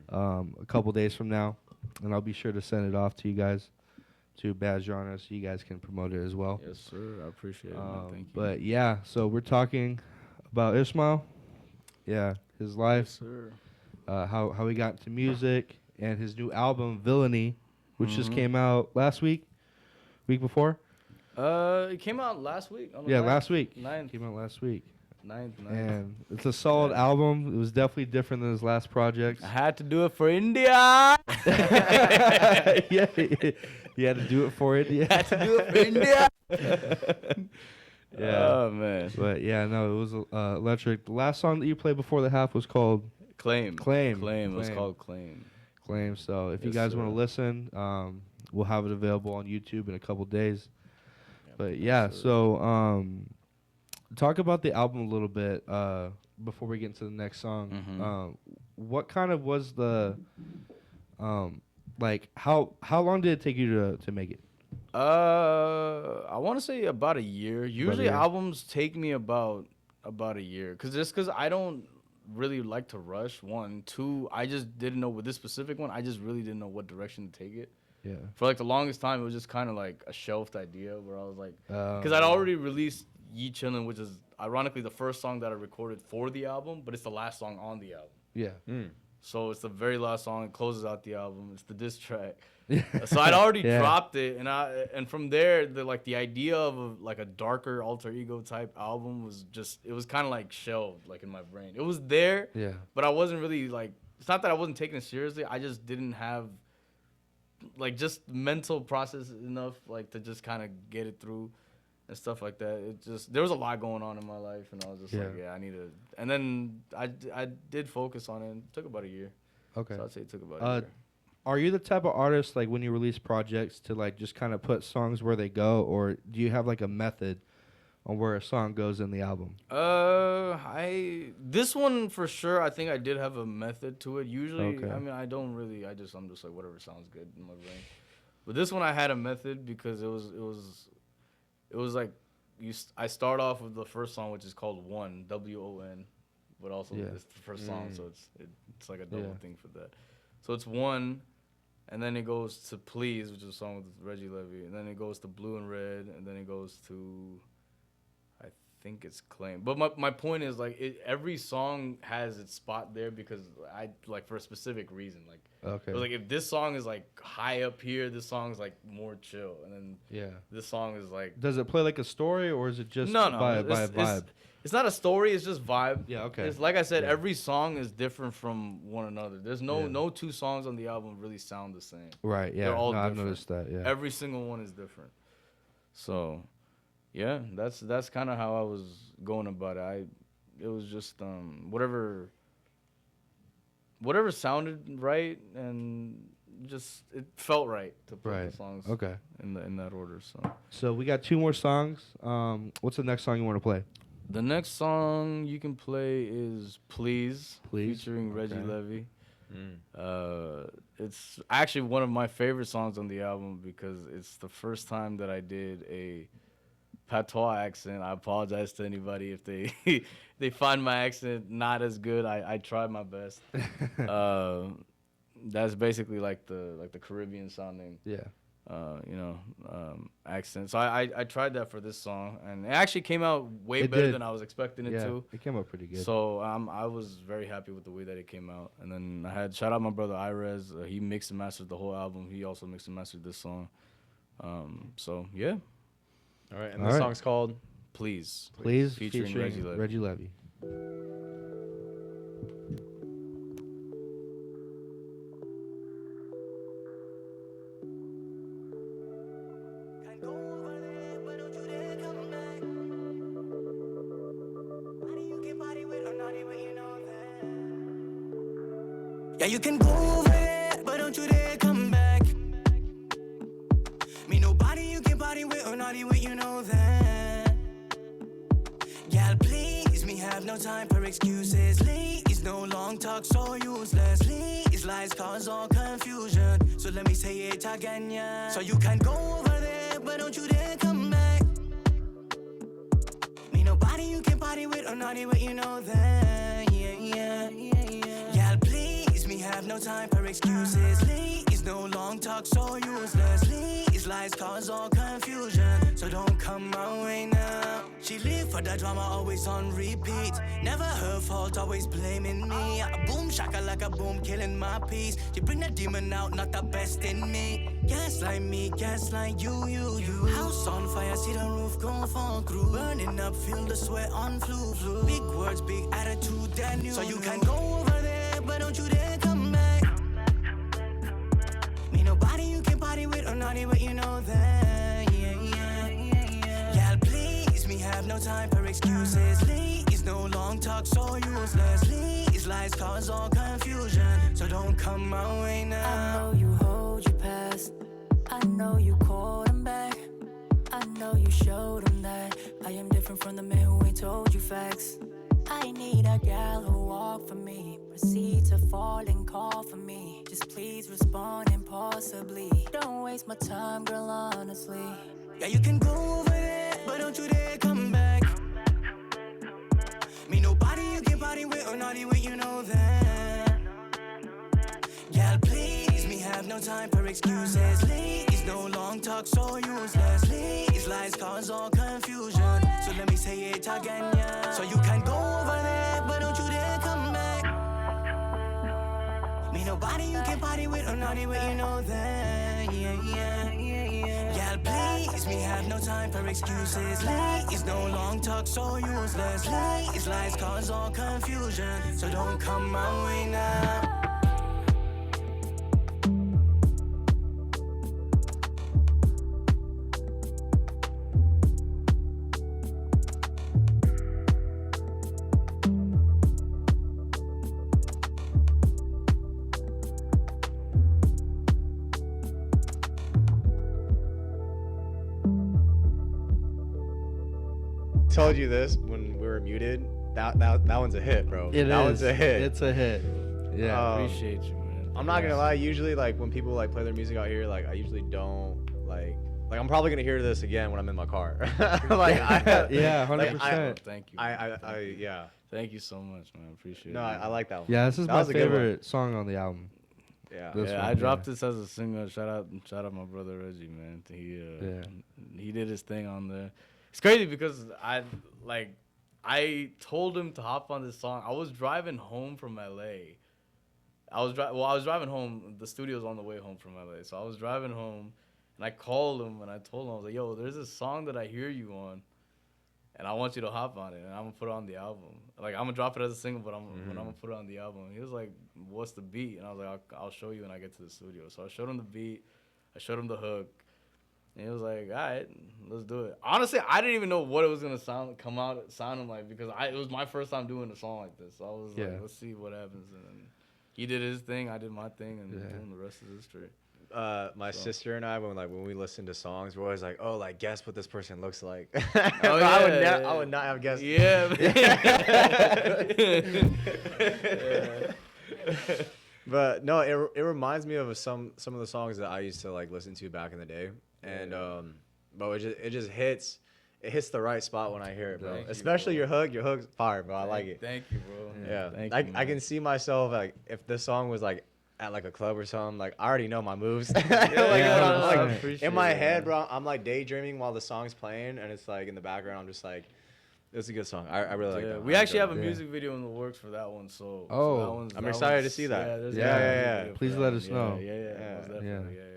S3: a couple days from now. And I'll be sure to send it off to you guys to badge on us so you guys can promote it as well.
S4: Yes, sir. I appreciate it. Man. Thank you.
S3: But yeah, so we're talking about Ismail. Yeah, his life.
S4: Yes, sir.
S3: How he got into music and his new album Villainy, which just came out last week before.
S4: It came out last week.
S3: Yeah, last week.
S4: 9th.
S3: Came out last week.
S4: 9th.
S3: And it's a solid album. It was definitely different than his last projects.
S4: I had to do it for India.
S3: Yeah, you had to do it for India.
S4: Had to do it for India.
S3: Yeah.
S4: Oh man.
S3: But yeah, no, it was electric. The last song that you played before the half was called
S4: Claim.
S3: Claim.
S4: It was called Claim.
S3: Claim. So if you
S4: Yes,
S3: guys want
S4: sir.
S3: to listen, we'll have it available on YouTube in a couple days. But yeah, so talk about the album a little bit before we get into the next song.
S4: Mhm.
S3: What kind of was the like how long did it take you to make it?
S4: I want to say about a year. Usually
S3: year.
S4: albums take me about a year, cause I don't really like to rush. 1, 2, I just didn't know with this specific one. I just really didn't know what direction to take it.
S3: Yeah.
S4: For like the longest time, it was just kind of like a shelved idea where I was like, because I'd already released Ye Chillin', which is ironically the first song that I recorded for the album, but it's the last song on the album.
S3: Yeah.
S4: So it's the very last song. It closes out the album. It's the diss track. So I'd already dropped it, and from there, the idea of like a darker alter ego type album was just, it was kind of like shelved like in my brain. It was there,
S3: Yeah.
S4: but I wasn't really like, it's not that I wasn't taking it seriously. I just didn't have like just mental process enough like to just kind of get it through and stuff like that. It just, there was a lot going on in my life, and I was just like, yeah, I need to. And then I did focus on it. And it took about a year.
S3: Okay.
S4: So I'd say it took about a year.
S3: Are you the type of artist, like when you release projects, to like just kind of put songs where they go, or do you have like a method on where a song goes in the album?
S4: This one for sure, I think I did have a method to it. Usually,
S3: Okay.
S4: I mean, I'm just like whatever sounds good in my brain. But this one I had a method because it was like I start off with the first song, which is called One, WON, but also it's the first song, so it's like a double thing for that. So it's One, and then it goes to Please, which is a song with Reggie Levy, and then it goes to Blue and Red, and then it goes to, I think it's Claim. But my point is, like, every song has its spot there because I, like, for a specific reason. Like,
S3: Okay.
S4: it was like, if this song is, like, high up here, this song is, like, more chill. And then this song is, like...
S3: Does it play like a story, or is it just
S4: No,
S3: by vibe?
S4: It's not a story, it's just vibe.
S3: Yeah, okay.
S4: It's like I said, every song is different from one another. There's no two songs on the album really sound the same.
S3: Right, yeah.
S4: They're all
S3: I've
S4: different.
S3: noticed that, yeah.
S4: Every single one is different. So, yeah, that's kind of how I was going about it. It was just whatever sounded right, and just it felt right to put the songs in that order.
S3: So we got 2 more songs. What's the next song you want to play?
S4: The next song you can play is Please. Featuring Reggie Levy. It's actually one of my favorite songs on the album because it's the first time that I did a patois accent. I apologize to anybody if they find my accent not as good. I tried my best. That's basically like the Caribbean sounding accent. So I tried that for this song, and it actually came out way better than I was expecting it to.
S3: It came out pretty good.
S4: So I was very happy with the way that it came out. And then I had shout out my brother Irez. He mixed and mastered the whole album. He also mixed and mastered this song. So yeah.
S2: All right, and the song's called
S3: Please,
S4: featuring
S3: Reggie Levy.
S1: Yeah, you can go over there, but don't you dare come back. Me nobody you can party with or naughty with, you know that. Gal, please, me have no time for excuses. Please, no long talk, so useless. Please, lies cause all confusion. So let me say it again, yeah. So you can go over there, but don't you dare come back. Me nobody you can party with or naughty with, you know that. Yeah. Gal, please, me have no time for excuses. Please, no long talk, so useless. Please, lies cause all confusion. So don't come my way now. She live For the drama, always on repeat. Never her fault, always blaming me. Boom, shaka like a boom, killing my peace. You bring the demon out, not the best in me. Gaslight me, gaslight you. House on fire, see the roof gon' fall through. Burning up, feel the sweat on flu. Big words, big attitude, that new. So you can go over there, but don't you dare come back. Me nobody you can party with or naughty, but you know that. Yeah, please, me have no time for excuses. Please, no long talk, so useless. Please, lies cause all confusion. So don't come my way now.
S10: I know you hold your past. I know you called him back. I know you showed him that I am different from the man who ain't told you facts. I need a gal who walk for me. Proceed to fall and call for me. Just please respond impulsively. Don't waste my time, girl, honestly.
S1: Yeah, you can go over there, but don't you dare come back. Me nobody you can party with or naughty with, you know that. Yeah, please, me have no time for excuses. Please, no long talk, so useless. Please, lies cause all confusion. So let me say it again, yeah. So you can go over there, but don't you dare come back. Me nobody you can party with or naughty with, you know that. Yeah, please, me have no time for excuses. Please, no long talk, so useless. Please, lies cause all confusion. So don't come my way now.
S2: Told you this when we were muted. That one's a hit, bro. That one's a hit.
S3: It's a hit. Yeah.
S4: Appreciate you, man.
S2: I'm not gonna lie. Usually, like when people like play their music out here, like I usually don't like I'm probably gonna hear this again when I'm in my car.
S3: Yeah, 100%.
S4: Thank you.
S2: Yeah.
S4: Thank you so much, man. Appreciate it.
S2: No, I like that one.
S3: Yeah, this is
S2: That
S3: my
S2: was a good one.
S3: favorite song on the album.
S2: Yeah.
S3: This
S4: Yeah,
S3: one,
S4: I dropped this as a single. Shout out my brother Reggie, man. He did his thing on there. It's crazy because I told him to hop on this song. I was driving home from LA. I was driving home. The studio's on the way home from LA. So I was driving home and I called him and I told him, I was like, yo, there's this song that I hear you on and I want you to hop on it and I'm gonna put it on the album. Like I'm gonna drop it as a single, but I'm gonna put it on the album. He was like, what's the beat? And I was like, I'll show you when I get to the studio. So I showed him the beat, I showed him the hook. And he was like, all right, let's do it. Honestly, I didn't even know what it was going to come out sounding like because it was my first time doing a song like this. So I was like, let's see what happens. And then he did his thing, I did my thing, and boom, the rest is history.
S2: My sister and I, when we listen to songs, we're always like, oh, like, guess what this person looks like.
S4: Oh,
S2: I would not have guessed.
S4: Yeah.
S2: But no, it reminds me of some of the songs that I used to like listen to back in the day. And but it just hits the right spot when I hear it, bro. Especially your hook's fire, bro. I like it.
S4: Thank you, bro.
S2: Yeah. I can see myself like if this song was like at like a club or something, like I already know my moves. In my head, bro, I'm like daydreaming while the song's playing and it's like in the background I'm just like it's a good song. I really like that.
S4: We actually have a music video in the works for that one, so
S2: I'm excited to see that.
S3: Yeah. Please let us know.
S4: Yeah.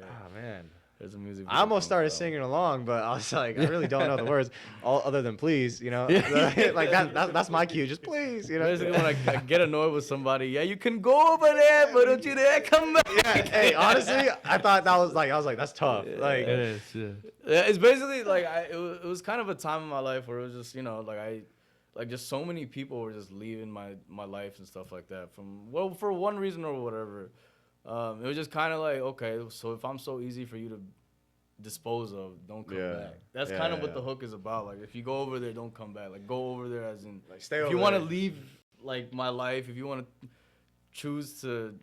S2: Oh man.
S4: There's a music video.
S2: I almost started singing along, but I was like, I really don't know the words, other than please, you know. Like that's my cue, just please, you know.
S4: Basically, when I get annoyed with somebody, you can go over there, but don't you dare come back.
S2: Yeah. Hey, honestly, I thought that was like, I was like, that's tough. Like
S3: It is. Yeah.
S4: Yeah, it's basically like it was kind of a time in my life where it was just just so many people were just leaving my life and stuff like that for one reason or whatever. It was just kind of like, okay, so if I'm so easy for you to dispose of, don't come back. That's kind of what the hook is about. Like, if you go over there, don't come back. Like, go over there as in,
S2: like, stay
S4: if
S2: over
S4: you want to
S2: there.
S4: leave, like, my life, if you want to choose to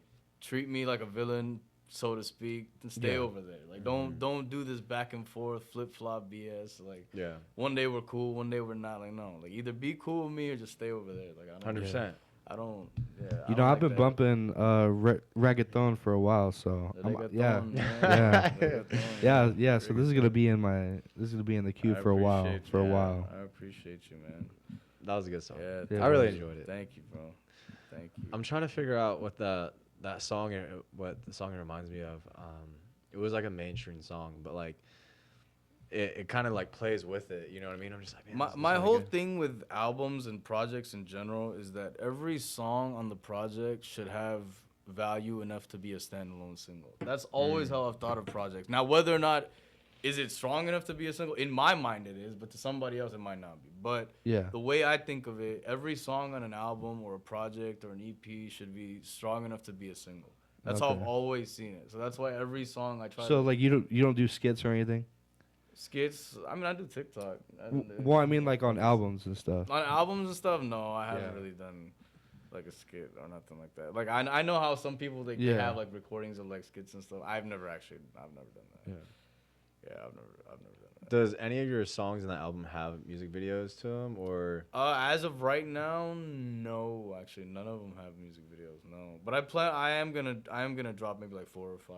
S4: treat me like a villain, so to speak, then stay over there. Like, don't do this back and forth, flip-flop BS. Like, one day we're cool, one day we're not. Like, no. Like, either be cool with me or just stay over there. Like, I don't
S2: 100%.
S4: I don't. Yeah. I
S3: You
S4: don't
S3: know, I've
S4: like
S3: been
S4: that.
S3: bumping reggaeton for a while, so yeah,
S4: Reggaeton,
S3: yeah,
S4: Reggaeton,
S3: yeah. So this is gonna be in the queue
S4: I
S3: for a while,
S4: appreciate
S3: for a
S4: you.
S3: while.
S4: I appreciate you, man.
S2: That was a good song.
S4: Yeah,
S2: I really enjoyed it.
S4: Thank you, bro. Thank you.
S2: I'm trying to figure out what that song, what the song it reminds me of. It was like a mainstream song, but like it kind of like plays with it. You know what I mean? I'm just like, man, this is
S4: My
S2: really
S4: whole
S2: good.
S4: thing with albums and projects in general is that every song on the project should have value enough to be a standalone single. That's always how I've thought of projects. Now, whether or not is it strong enough to be a single, in my mind it is, but to somebody else it might not be. But
S3: Yeah.
S4: the way I think of it, every song on an album or a project or an EP should be strong enough to be a single. That's how I've
S3: Okay.
S4: always seen it. So that's why every song I try
S3: So
S4: to
S3: like you don't do skits or anything?
S4: skits. I mean, I do TikTok.
S3: Well, I mean like on albums and stuff.
S4: On albums and stuff, no, I haven't
S3: Yeah.
S4: really done like a skit or nothing like that. Like I know how some people they
S3: Yeah.
S4: have like recordings of like skits and stuff. I've never done that. Yeah, I've never done that.
S2: Does any of your songs in that album have music videos to them, or?
S4: As of right now, no. Actually, none of them have music videos. No, but I am gonna drop maybe like 4 or 5.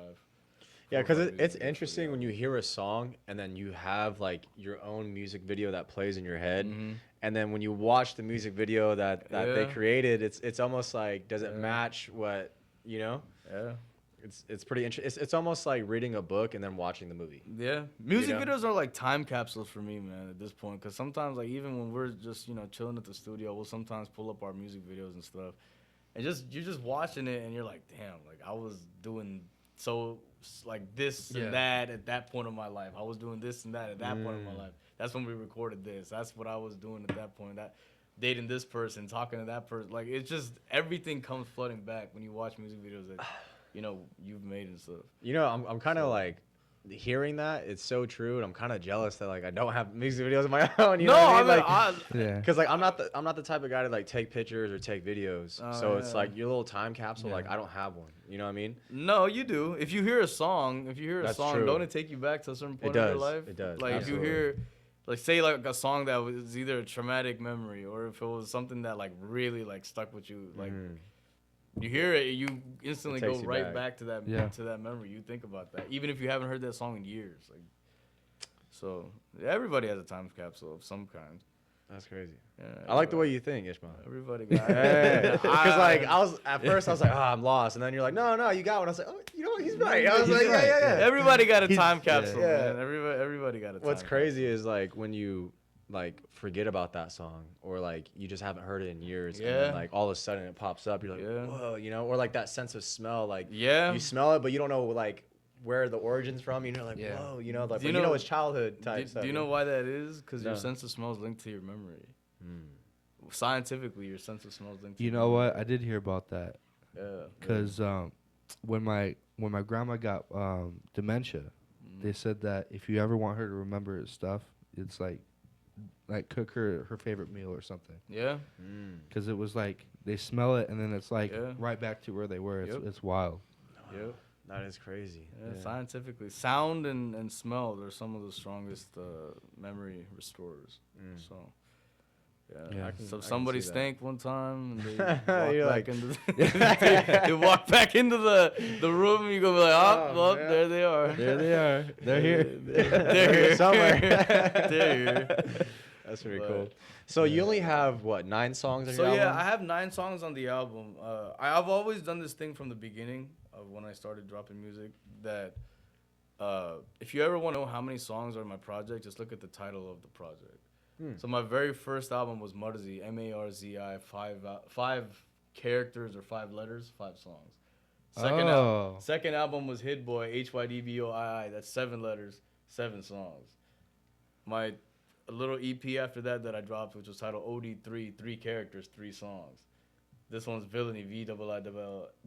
S2: Yeah, because it's
S4: music videos for
S2: interesting
S4: the
S2: when you hear a song and then you have like your own music video that plays in your head, and then when you watch the music video that they
S4: Yeah.
S2: created, it's almost like, does it match what you know?
S4: Yeah.
S2: It's pretty interesting. It's almost like reading a book and then watching the movie.
S4: Yeah, music
S2: know?
S4: videos are like time capsules for me, man. At this point, because sometimes, like even when we're just chilling at the studio, we'll sometimes pull up our music videos and stuff, and you're just watching it, and you're like, damn, like I was doing so like this and that at that point of my life. I was doing this and that at that point of my life. That's when we recorded this. That's what I was doing at that point. That dating this person, talking to that person. Like it's just everything comes flooding back when you watch music videos that you've made and stuff.
S2: I'm kind of like hearing that. It's so true, and I'm kind of jealous that like I don't have music videos of my own. You know what I mean?
S3: Yeah.
S2: Because like I'm not the type of guy to like take pictures or take videos. So it's
S4: yeah.
S2: like your little time capsule. Like I don't have one. You know what I mean?
S4: No, you do. If you hear a song,
S2: That's
S4: don't
S2: true.
S4: it take you back to a certain point
S2: It
S4: of your
S2: does.
S4: life?
S2: It does.
S4: Like
S2: Absolutely.
S4: if you hear, like say like a song that was either a traumatic memory or if it was something that like really like stuck with you, like you hear it, you instantly go
S2: takes you
S4: right
S2: back.
S4: back to that memory. You think about that, even if you haven't heard that song in years. Like, so everybody has a time capsule of some kind.
S2: That's crazy.
S4: Yeah,
S2: I like the way you think, Ishmael.
S4: Everybody got
S2: Because like I was at first, I was like, oh, I'm lost, and then you're like, no, you got one. I was like, oh, you know what? He's right. I was like, yeah.
S4: Everybody got a time capsule,
S2: yeah.
S4: man. Everybody got a time
S2: What's crazy
S4: capsule.
S2: is like when you like forget about that song, or like you just haven't heard it in years, and
S4: Yeah.
S2: then, like all of a sudden it pops up. You're like,
S4: Yeah.
S2: whoa, or like that sense of smell, like
S4: Yeah.
S2: you smell it, but you don't know like where the origin's from. You're like,
S3: Yeah.
S2: whoa, like
S4: Do
S2: but
S4: you
S2: you know
S4: know-
S2: it's childhood type
S4: Do
S2: stuff.
S4: you know why that is? Because your
S2: No.
S4: sense of smell is linked to your memory. Scientifically, your sense of smell is linked to
S3: You
S4: your
S3: know
S4: memory.
S3: what? I did hear about that
S4: Yeah.
S3: because when my grandma got dementia, they said that if you ever want her to remember stuff, it's like cook her favorite meal or something.
S4: Yeah.
S3: Because it was like they smell it and then it's like
S4: Yeah.
S3: right back to where they were. It's,
S4: Yep.
S3: it's wild.
S4: Yep.
S2: That is crazy.
S4: Yeah, scientifically, sound and smell are some of the strongest memory restorers. So,
S3: Yeah.
S4: So somebody
S2: see that.
S4: stank one time, and they
S2: You're
S4: walk
S2: like-
S4: back into they walk back into the room, and you go be like, oh, well,
S2: man.
S4: there they are.
S3: There they are. They're here.
S4: They're here
S2: Somewhere.
S4: They're here.
S2: That's pretty
S4: But-
S2: cool. So you only have what, 9 songs on
S4: So
S2: your
S4: yeah,
S2: album?
S4: I have 9 songs on the album. I've always done this thing from the beginning of when I started dropping music that if you ever want to know how many songs are in my project, just look at the title of the project. So my very first album was Marzi, M-A-R-Z-I, 5 characters or 5 letters, 5 songs. Second album was Hit Boy, H-Y-D-B-O-I-I, that's 7 letters, 7 songs. My little EP after that I dropped, which was titled OD3, 3 characters, 3 songs. This one's Villainy,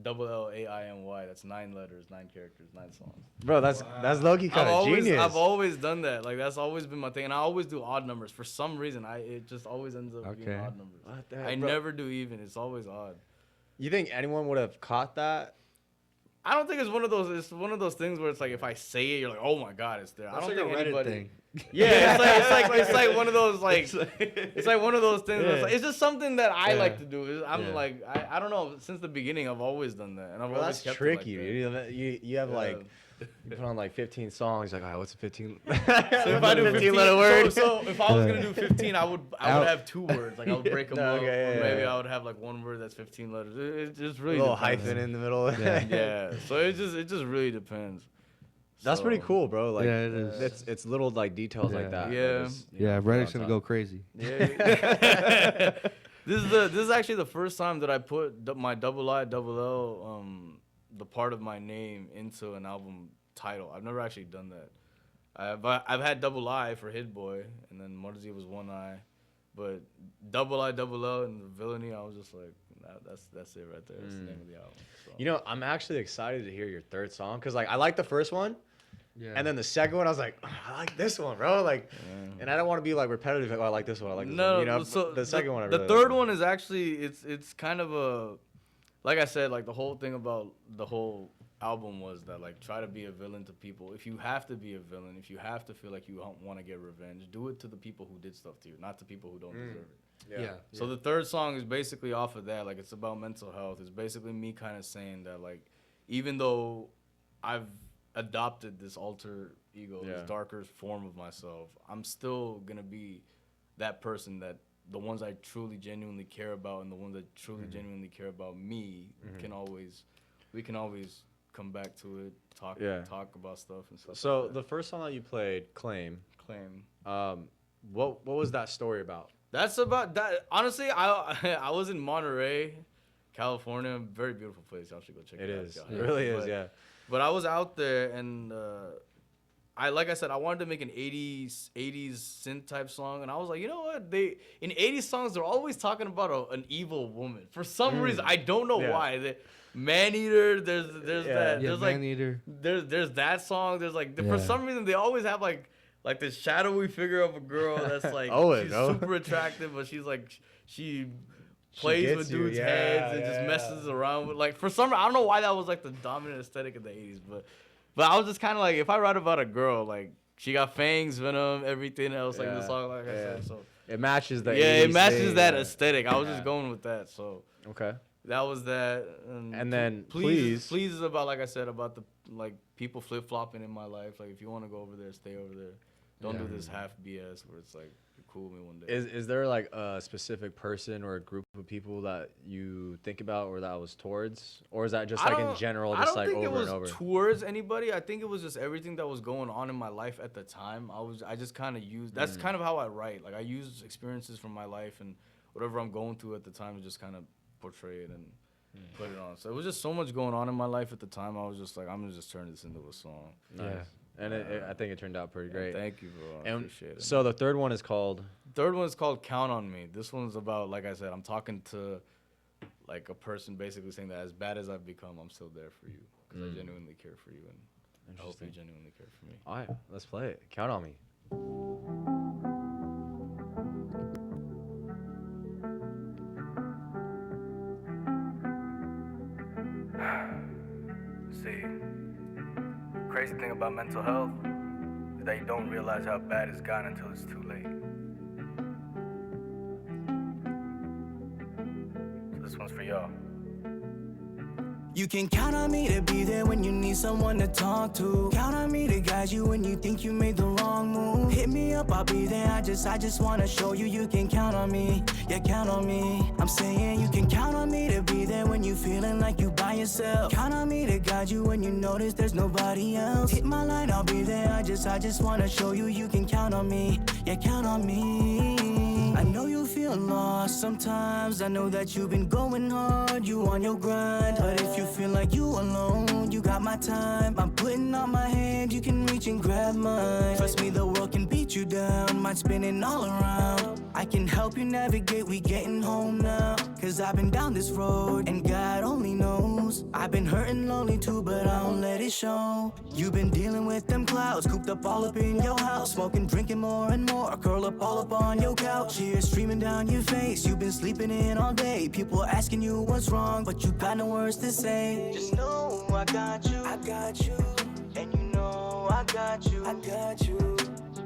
S4: V-I-L-L-A-I-N-Y, that's 9 letters, 9 characters, 9 songs.
S2: Bro, that's low-key kind of genius.
S4: I've always done that. Like that's always been my thing, and I always do odd numbers. For some reason, it just always ends up being
S3: Okay.
S4: odd numbers.
S2: What the heck,
S4: I
S2: bro?
S4: never do even. It's always odd.
S2: You think anyone would have caught that?
S4: I don't think it's one of those. It's one of those things where it's like if I say it, you're like, oh my god, it's there. I
S3: That's
S4: don't
S3: like
S4: think
S3: a Reddit
S4: anybody.
S3: thing.
S4: Yeah, it's like one of those it's like one of those things.
S2: Yeah.
S4: It's just something that I
S2: Yeah.
S4: like to do. I'm
S2: Yeah.
S4: like I don't know. Since the beginning, I've always done that, and I've
S2: Well,
S4: always
S2: that's
S4: kept
S2: tricky,
S4: it like that.
S2: dude. You have like
S4: Yeah.
S2: you put on like 15 songs. Like, all right, what's a 15?
S4: So if I do 15
S2: letter word.
S4: so if I was gonna do 15, I would have 2 words. Like I would break them
S2: No,
S4: up.
S2: okay, yeah,
S4: Or maybe
S2: yeah.
S4: I would have like one word that's 15 letters. It just really
S2: a little
S4: depends.
S2: hyphen in the middle.
S4: Yeah. So it just really depends.
S2: That's pretty
S4: So,
S2: cool, bro. Like,
S3: Yeah, it is.
S2: It's little like details like that. that
S4: Yeah.
S2: just, you
S3: Yeah,
S2: know, put
S3: Reddick's
S2: on
S3: gonna
S2: top.
S3: go crazy.
S4: Yeah. This is actually the first time that I put my double I double L the part of my name into an album title. I've never actually done that. I've had double I for Hit Boy, and then Marzi was one I, but double I double L and the Villainy, I was just like, nah, that's it right there. That's the name of the album. So.
S2: You know, I'm actually excited to hear your third song because like I like the first one.
S3: Yeah.
S2: And then the second one, I was like, oh, I like this one, bro. Like, and I don't want to be like repetitive. Like, oh, I like this one. I like this one. You know,
S4: so
S2: the second one. I
S4: the
S2: really
S4: third
S2: like.
S4: one is actually it's kind of a, like I said, like the whole thing about the whole album was that like try to be a villain to people. If you have to be a villain, if you have to feel like you want to get revenge, do it to the people who did stuff to you, not to people who don't deserve it.
S3: Yeah.
S4: So the third song is basically off of that. Like it's about mental health. It's basically me kind of saying that like, even though I've adopted this alter ego, this darker form of myself, I'm still gonna be that person that the ones I truly genuinely care about and the ones that truly genuinely care about me we can always come back to it, talk about stuff and stuff.
S2: So
S4: like that.
S2: the first song that you played, Claim.
S4: Claim.
S2: What was that story about?
S4: That's about that. Honestly, I was in Monterey, California. Very beautiful place. Y'all should go check it out.
S2: It is.
S4: Yeah.
S2: It really is. Yeah.
S4: But I was out there, and like I said, I wanted to make an 80s synth type song, and I was like, you know what? In 80s songs, they're always talking about an evil woman. For some reason, I don't know why. Man-Eater, there's that.
S3: Yeah,
S4: There's like
S3: Man-Eater.
S4: there's that song. There's like for some reason they always have like this shadowy figure of a girl that's like she's super attractive, but she's like she plays
S2: gets
S4: with
S2: you,
S4: dudes' heads and just messes around with like for some I don't know why that was like the dominant aesthetic of the 80s, but I was just kind of like, if I write about a girl, like she got fangs, venom, everything else, like the song, like I said, so
S2: it matches the
S4: it
S2: 80s
S4: matches
S2: thing,
S4: that aesthetic. I was just going with that, so
S2: Okay.
S4: that was that.
S2: And then
S4: please is about, like I said, about the like people flip flopping in my life. Like if you want to go over there, stay over there. Don't do this half BS where it's like you're cool with me one day.
S2: Is there like a specific person or a group of people that you think about or that was towards, or is that just like in general, just like over and over?
S4: I don't think it was towards anybody. I think it was just everything that was going on in my life at the time. I just kind of used. That's kind of how I write. Like I use experiences from my life and whatever I'm going through at the time to just kind of portray it and put it on. So it was just so much going on in my life at the time. I was just like, I'm gonna just turn this into a song.
S2: Nice. Yeah. And I think it turned out pretty great.
S4: Thank you, bro. I appreciate it.
S2: So the third one is called?
S4: Third one is called Count on Me. This one's about, like I said, I'm talking to like a person basically saying that as bad as I've become, I'm still there for you because I genuinely care for you and I hope you genuinely care for me.
S2: All right, let's play it. Count on Me.
S4: See, crazy thing about mental health is that you don't realize how bad it's gotten until it's too late. So this one's for y'all.
S1: You can count on me to be there when you need someone to talk to. Count on me to guide you when you think you made the wrong move. Hit me up, I'll be there. I just wanna show you you can count on me. Yeah, count on me. I'm saying you can count on me to be there when you feeling like you by yourself. Count on me to guide you when you notice there's nobody else. Hit my line, I'll be there. I just wanna show you you can count on me. Yeah, count on me. I know you feel lost sometimes. I know that you've been going hard, you on your grind. But if you feel like you alone, you got my time. I'm putting out my hand, you can reach and grab mine. Trust me, the world can beat you down, mind spinning all around. I can help you navigate, we getting home now. Cause I've been down this road, and God only knows. I've been hurting lonely too, but I don't let it show. You've been dealing with them clouds, cooped up all up in your house. Smoking, drinking more and more, curl up all up on your couch. Tears streaming down your face, you've been sleeping in all day. People asking you what's wrong, but you got no words to say. Just know I got you, and you know I got you,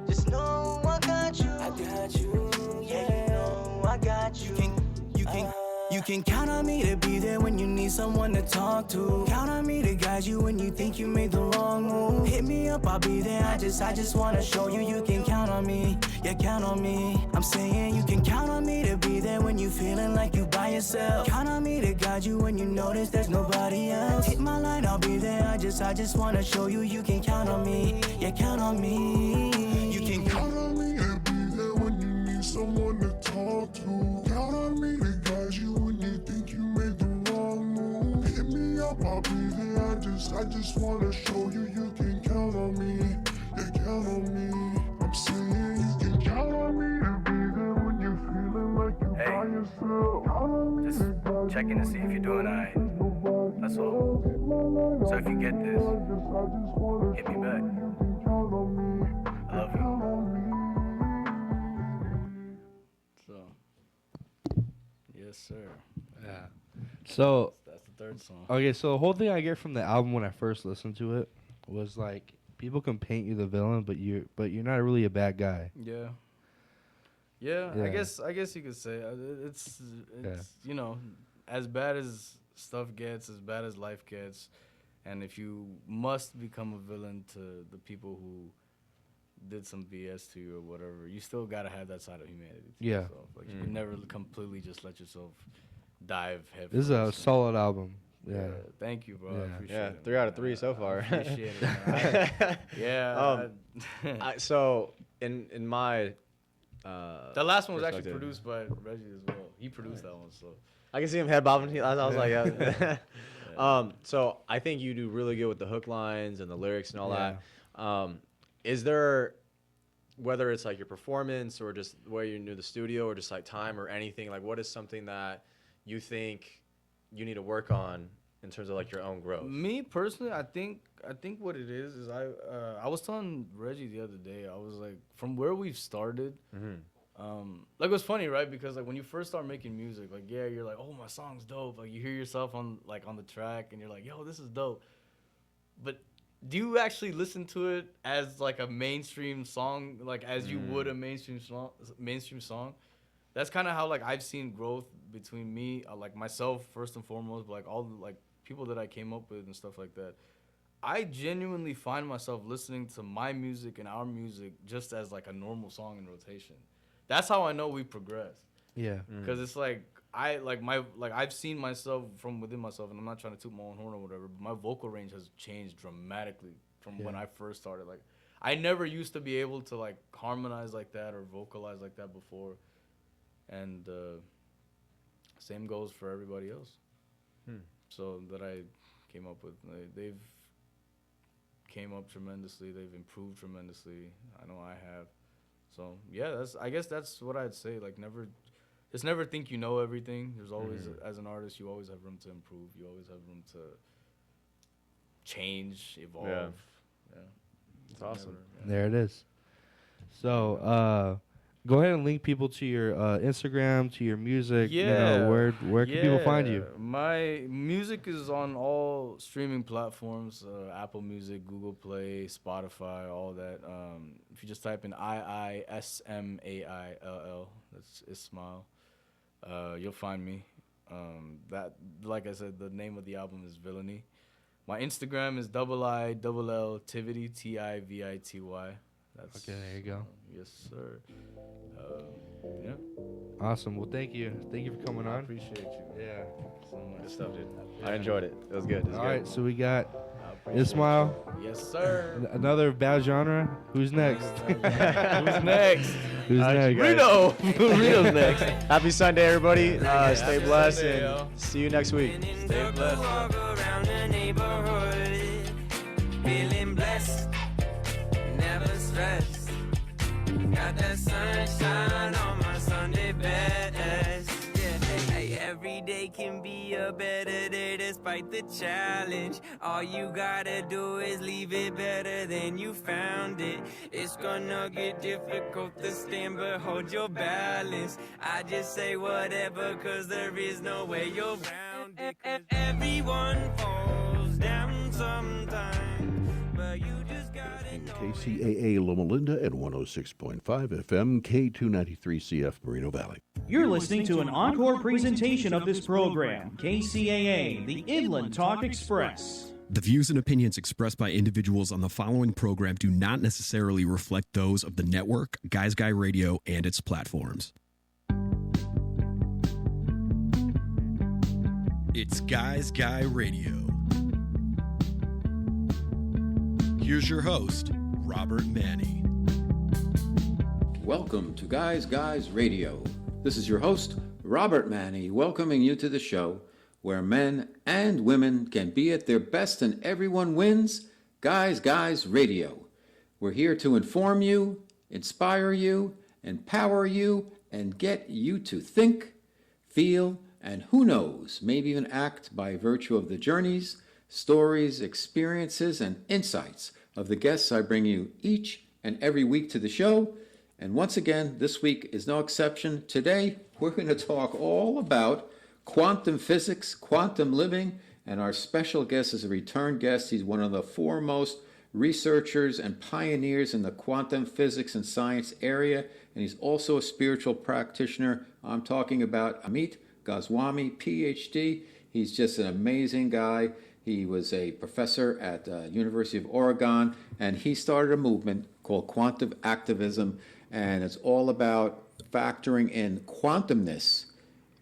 S1: Just know know I got you. I got you, yeah, you know I got you. You can count on me to be there when you need someone to talk to. Count on me to guide you when you think you made the wrong move. Hit me up, I'll be there. I just wanna show you you can count on me. Yeah, count on me. I'm saying you can count on me to be there when you feeling like you by yourself. Count on me to guide you when you notice there's nobody else. Hit my line, I'll be there. I just wanna show you you can count on me. Yeah, count on me. You can count on me to be there when you need someone to talk to. Count on me to guide you when you think you made the wrong move. Hit me up, I'll be there. I just wanna show you you can count on me. Yeah, count on me. I'm saying you can count on me to be there when you're feeling like you by yourself. Count on me
S4: Just checking to see if you're doing alright. That's all. So if you get this, hit me back. I love you. So, yes, sir.
S3: Yeah. So
S4: That's the third song.
S3: okay, so the whole thing I get from the album when I first listened to it was like people can paint you the villain, but you're not really a bad guy.
S4: Yeah. Yeah,
S3: Yeah.
S4: I guess you could say it's you know, as bad as stuff gets, as bad as life gets, and if you must become a villain to the people who did some BS to you or whatever, you still gotta have that side of humanity to
S3: Yeah.
S4: yourself. Like you can never completely just let yourself dive head
S3: This is a
S4: first.
S3: solid album. Yeah.
S4: Thank you, bro. I
S3: Yeah.
S4: appreciate
S2: Yeah,
S4: it.
S2: 3 out of
S4: man.
S2: 3 so far.
S4: I appreciate it. Man. Yeah.
S2: So in my
S4: that last one was actually
S2: perspective.
S4: produced by Reggie as well. He produced that one, so.
S2: I can see him head bobbing. I was like, yeah. So I think you do really good with the hook lines and the lyrics and all that. Is there, whether it's like your performance or just where you're near the studio or just like time or anything, like what is something that you think you need to work on in terms of like your own growth?
S4: Me personally, I think what it is I was telling Reggie the other day, I was like, from where we've started, like it was funny, right? Because like when you first start making music, like yeah, you're like, oh, my song's dope. Like you hear yourself on the track and you're like, yo, this is dope. But do you actually listen to it as like a mainstream song, like as you would a mainstream song? That's kind of how like I've seen growth between me, like myself first and foremost, but like all the like people that I came up with and stuff like that. I genuinely find myself listening to my music and our music just as like a normal song in rotation. That's how I know we progressed.
S3: Yeah.
S4: Because it's like I've seen myself from within myself, and I'm not trying to toot my own horn or whatever, but my vocal range has changed dramatically from when I first started. Like I never used to be able to like harmonize like that or vocalize like that before. And same goes for everybody else. So that I came up with, they've came up tremendously. They've improved tremendously. I know I have. So yeah, I guess that's what I'd say. Like just never think you know everything. There's always, as an artist, you always have room to improve. You always have room to change, evolve. Yeah.
S2: That's awesome.
S3: There it is. So, go ahead and link people to your Instagram, to your music.
S4: Yeah.
S3: You know, where can people find you?
S4: My music is on all streaming platforms: Apple Music, Google Play, Spotify, all that. If you just type in IISMAILL, that's Ismail, you'll find me. That, like I said, the name of the album is Villainy. My Instagram is IILL Tivity, TIVITY. That's
S3: Okay, there you go.
S4: Yes, sir. Yeah.
S3: Awesome. Well, thank you. Thank you for coming
S4: I
S3: on.
S4: appreciate you.
S3: Yeah.
S4: So much.
S2: Good stuff, dude. I enjoyed it. It was good.
S3: All right, so we got
S4: I appreciate
S3: Ismail.
S4: Yes, sir.
S3: Another bad genre. Who's next?
S4: Who's next?
S3: Who's
S2: All right,
S3: next?
S2: you guys.
S4: Reno. Reno's next.
S2: Happy Sunday, everybody. Stay
S4: Happy
S2: blessed
S4: Sunday,
S2: and
S4: yo.
S2: see you next week.
S4: Stay blessed.
S5: Walk around the neighborhood, feeling blessed, never stressed. Got that sunshine on my Sunday best. Yeah, hey, every day can be a better day despite the challenge. All you gotta do is leave it better than you found it. It's gonna get difficult to stand, but hold your balance. I just say whatever, cause there is no way you're around it. Everyone falls down sometime, but you just gotta
S11: KCAA Loma Linda and 106.5 FM, K293CF Moreno Valley.
S12: You're listening to an encore presentation of this program, KCAA, the Inland Talk Express.
S13: The views and opinions expressed by individuals on the following program do not necessarily reflect those of the network, Guys Guy Radio, and its platforms. It's Guys Guy Radio. Here's your host, Robert Manny.
S14: Welcome to Guys Guys Radio. This is your host, Robert Manny, welcoming you to the show where men and women can be at their best and everyone wins. Guys Guys Radio. We're here to inform you, inspire you, empower you, and get you to think, feel, and who knows, maybe even act by virtue of the journeys, stories, experiences, and insights of the guests I bring you each and every week to the show. And once again, this week is no exception. Today, we're going to talk all about quantum physics, quantum living, and our special guest is a return guest. He's one of the foremost researchers and pioneers in the quantum physics and science area, and he's also a spiritual practitioner. I'm talking about Amit Goswami, PhD. He's just an amazing guy. He was a professor at University of Oregon, and he started a movement called quantum activism, and it's all about factoring in quantumness,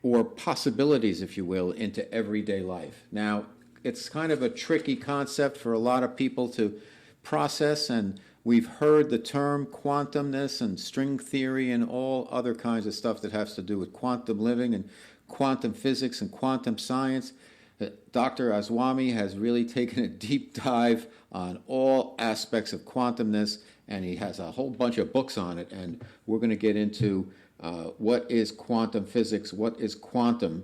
S14: or possibilities, if you will, into everyday life. Now, it's kind of a tricky concept for a lot of people to process, and we've heard the term quantumness and string theory and all other kinds of stuff that has to do with quantum living and quantum physics and quantum science. Dr. Goswami has really taken a deep dive on all aspects of quantumness, and he has a whole bunch of books on it, and we're going to get into what is quantum physics, what is quantum,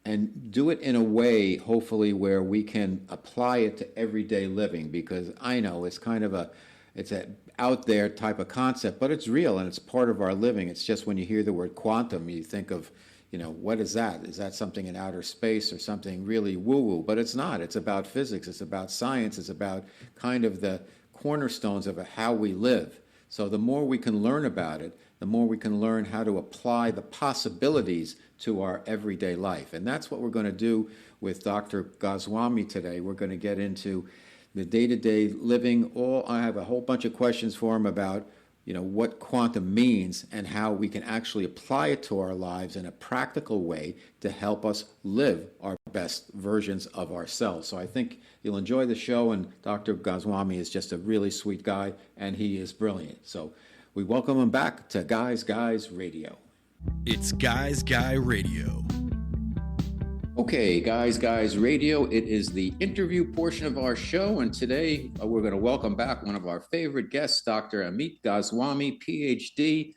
S14: and do it in a way, hopefully, where we can apply it to everyday living, because I know it's kind of it's an out there type of concept, but it's real and it's part of our living. It's just when you hear the word quantum, you think of, what is that? Is that something in outer space or something really woo-woo? But it's not. It's about physics. It's about science. It's about kind of the cornerstones of how we live. So the more we can learn about it, the more we can learn how to apply the possibilities to our everyday life. And that's what we're going to do with Dr. Goswami today. We're going to get into the day-to-day living. I have a whole bunch of questions for him about what quantum means and how we can actually apply it to our lives in a practical way to help us live our best versions of ourselves. So I think you'll enjoy the show, and Dr. Goswami is just a really sweet guy, and he is brilliant. So we welcome him back to Guys Guys Radio.
S13: It's Guys Guy Radio.
S14: Okay, Guys Guys Radio, it is the interview portion of our show, and today we're going to welcome back one of our favorite guests, Dr. Amit Goswami, PhD,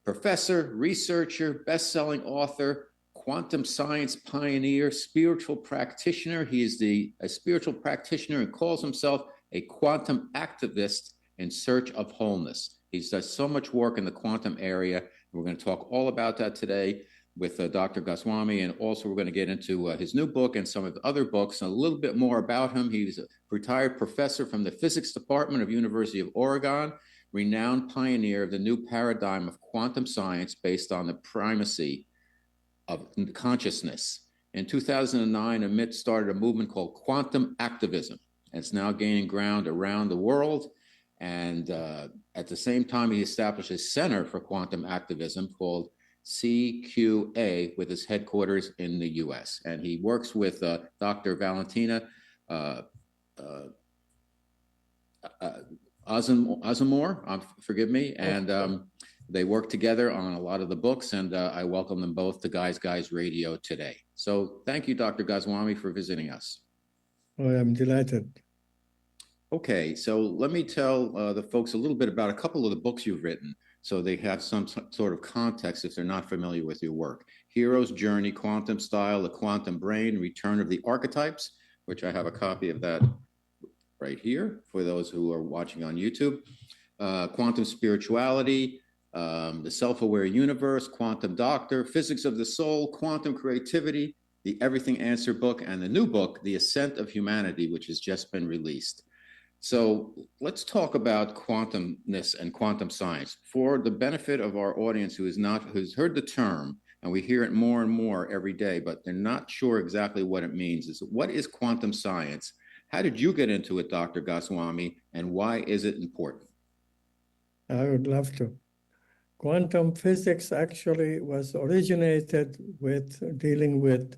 S14: professor, researcher, best-selling author, quantum science pioneer, spiritual practitioner. He is a spiritual practitioner and calls himself a quantum activist in search of wholeness. He does so much work in the quantum area. We're going to talk all about that today with Dr. Goswami, and also we're going to get into his new book and some of the other books and a little bit more about him. He's a retired professor from the physics department of University of Oregon, renowned pioneer of the new paradigm of quantum science based on the primacy of consciousness. In 2009, Amit started a movement called quantum activism, and it's now gaining ground around the world. And at the same time, he established a center for quantum activism called CQA, with his headquarters in the U.S. And he works with Dr. Valentina Azamor, forgive me, and they work together on a lot of the books, and I welcome them both to Guys Guys Radio today. So thank you, Dr. Goswami, for visiting us.
S15: Oh, I'm delighted.
S14: Okay, so let me tell the folks a little bit about a couple of the books you've written, so they have some sort of context if they're not familiar with your work. Hero's Journey, Quantum Style, The Quantum Brain, Return of the Archetypes, which I have a copy of that right here for those who are watching on YouTube. Quantum Spirituality, The Self-Aware Universe, Quantum Doctor, Physics of the Soul, Quantum Creativity, The Everything Answer book, and the new book, The Ascent of Humanity, which has just been released. So let's talk about quantumness and quantum science for the benefit of our audience who's heard the term, and we hear it more and more every day, but they're not sure exactly what it means. What is quantum science? How did you get into it, Dr. Goswami, and why is it important?
S15: I would love to. Quantum physics actually was originated with dealing with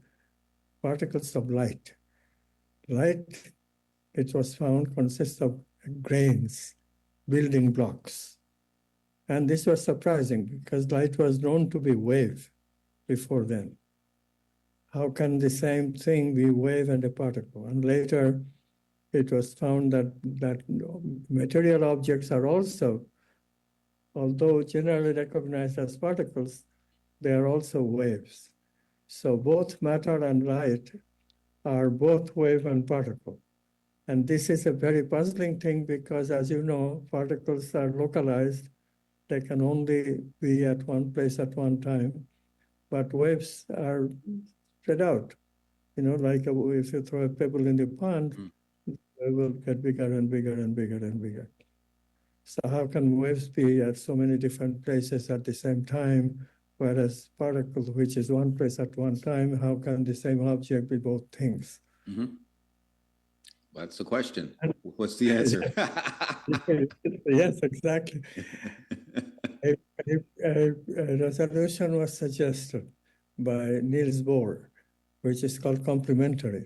S15: particles of light. Light, it was found, consists of grains, building blocks. And this was surprising because light was known to be wave before then. How can the same thing be wave and a particle? And later it was found that material objects are also, although generally recognized as particles, they are also waves. So both matter and light are both wave and particle. And this is a very puzzling thing because, as you know, particles are localized. They can only be at one place at one time, but waves are spread out. Like if you throw a pebble in the pond, they will get bigger and bigger and bigger and bigger. So how can waves be at so many different places at the same time, whereas particle, which is one place at one time, how can the same object be both things?
S14: Mm-hmm. That's the question. What's the answer?
S15: Yes, exactly. A resolution was suggested by Niels Bohr, which is called complementary,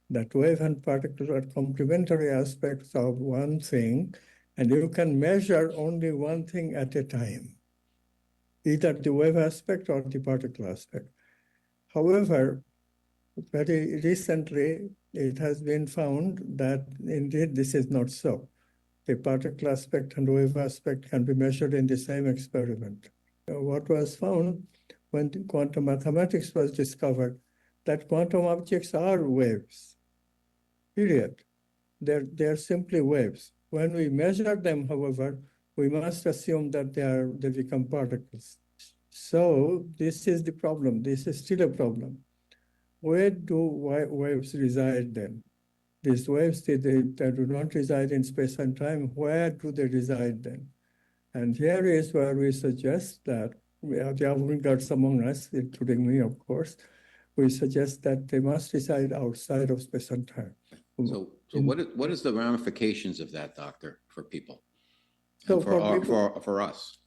S15: that wave and particle are complementary aspects of one thing, and you can measure only one thing at a time, either the wave aspect or the particle aspect. However, very recently, it has been found that indeed this is not so. The particle aspect and wave aspect can be measured in the same experiment. What was found when quantum mathematics was discovered, that quantum objects are waves, period. They're simply waves. When we measure them, however, we must assume that they become particles. So this is the problem. This is still a problem. Where do waves reside then? These waves, they do not reside in space and time. Where do they reside then? And here is where we suggest that, we have the avant-gardes among us, including me, of course, we suggest that they must reside outside of space and time.
S14: So what is the ramifications of that, Doctor, for people?
S15: So
S14: for us?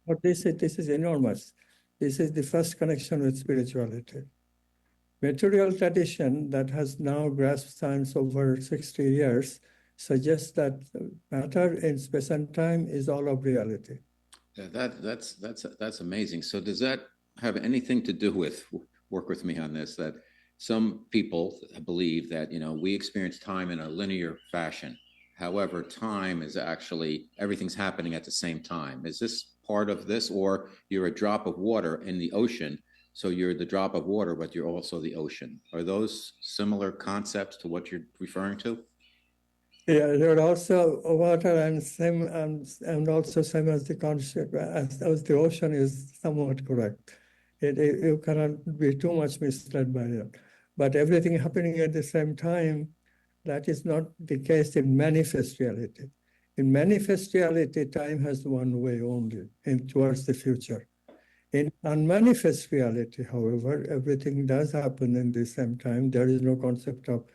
S15: But this is enormous. This is the first connection with spirituality. Material tradition that has now grasped science over 60 years suggests that matter in space and time is all of reality.
S14: Yeah, that's amazing. So does that have anything to do with, work with me on this, that some people believe that, we experience time in a linear fashion. However, time is actually, everything's happening at the same time. Is this part of this, or you're a drop of water in the ocean? So you're the drop of water, but you're also the ocean. Are those similar concepts to what you're referring to?
S15: Yeah, you're also water and also same as the concept, as the ocean is somewhat correct. You cannot be too much misled by it. But everything happening at the same time, that is not the case in manifest reality. In manifest reality, time has one way only, towards the future. In unmanifest reality, however, everything does happen in the same time. There is no concept of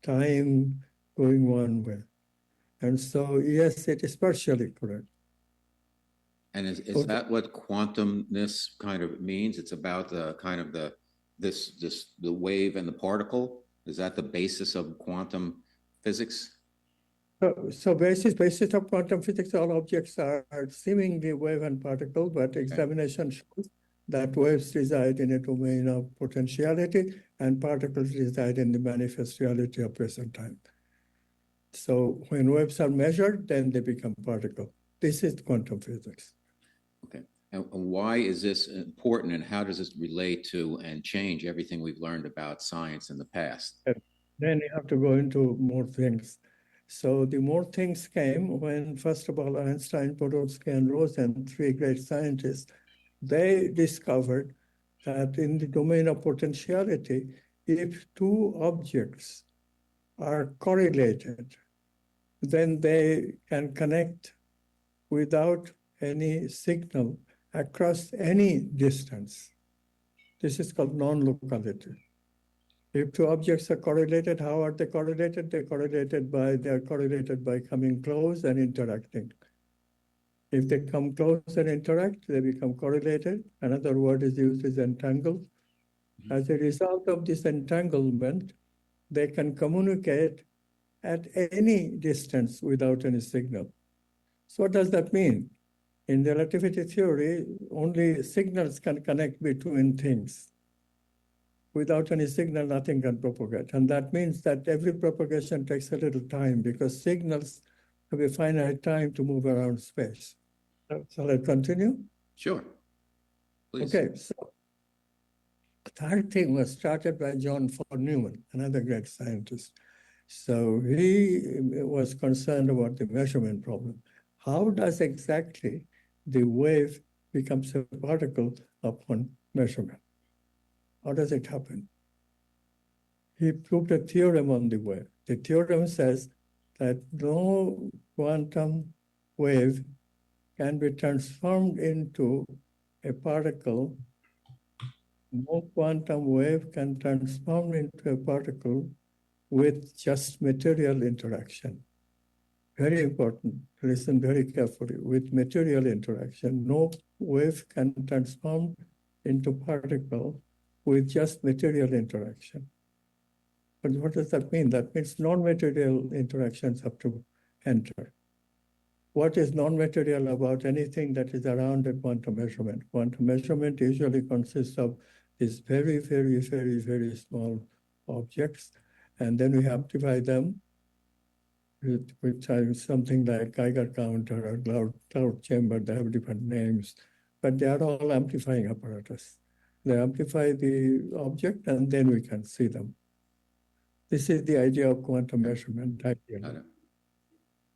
S15: time going one way. And so, yes, it is partially correct.
S14: And is that what quantumness kind of means? It's about the kind of the wave and the particle. Is that the basis of quantum physics?
S15: So basis of quantum physics, all objects are seemingly wave and particle, but examination shows that waves reside in a domain of potentiality and particles reside in the manifest reality of present time. So when waves are measured, then they become particle. This is quantum physics.
S14: Okay. And why is this important, and how does this relate to and change everything we've learned about science in the past?
S15: Then you have to go into more things. So the more things came when, first of all, Einstein, Podolsky, and Rosen, three great scientists, they discovered that in the domain of potentiality, if two objects are correlated, then they can connect without any signal across any distance. This is called non-locality. If two objects are correlated, how are they correlated? They are correlated by coming close and interacting. If they come close and interact, they become correlated. Another word is used is entangled. As a result of this entanglement, they can communicate at any distance without any signal. So what does that mean? In relativity theory, only signals can connect between things. Without any signal, nothing can propagate. And that means that every propagation takes a little time because signals have a finite time to move around space. Shall I continue?
S14: Sure. Please.
S15: Okay, so the third thing was started by John von Neumann, another great scientist. So he was concerned about the measurement problem. How does exactly the wave becomes a particle upon measurement? How does it happen? He proved a theorem on the wave. The theorem says that no quantum wave can be transformed into a particle. No quantum wave can transform into a particle with just material interaction. Very important. Listen very carefully. With material interaction, no wave can transform into particle with just material interaction. But what does that mean? That means non-material interactions have to enter. What is non-material about anything that is around a quantum measurement? Quantum measurement usually consists of these very, very, very, very small objects, and then we amplify them with something like Geiger counter or cloud chamber. They have different names, but they are all amplifying apparatus. They amplify the object, and then we can see them. This is the idea of quantum measurement.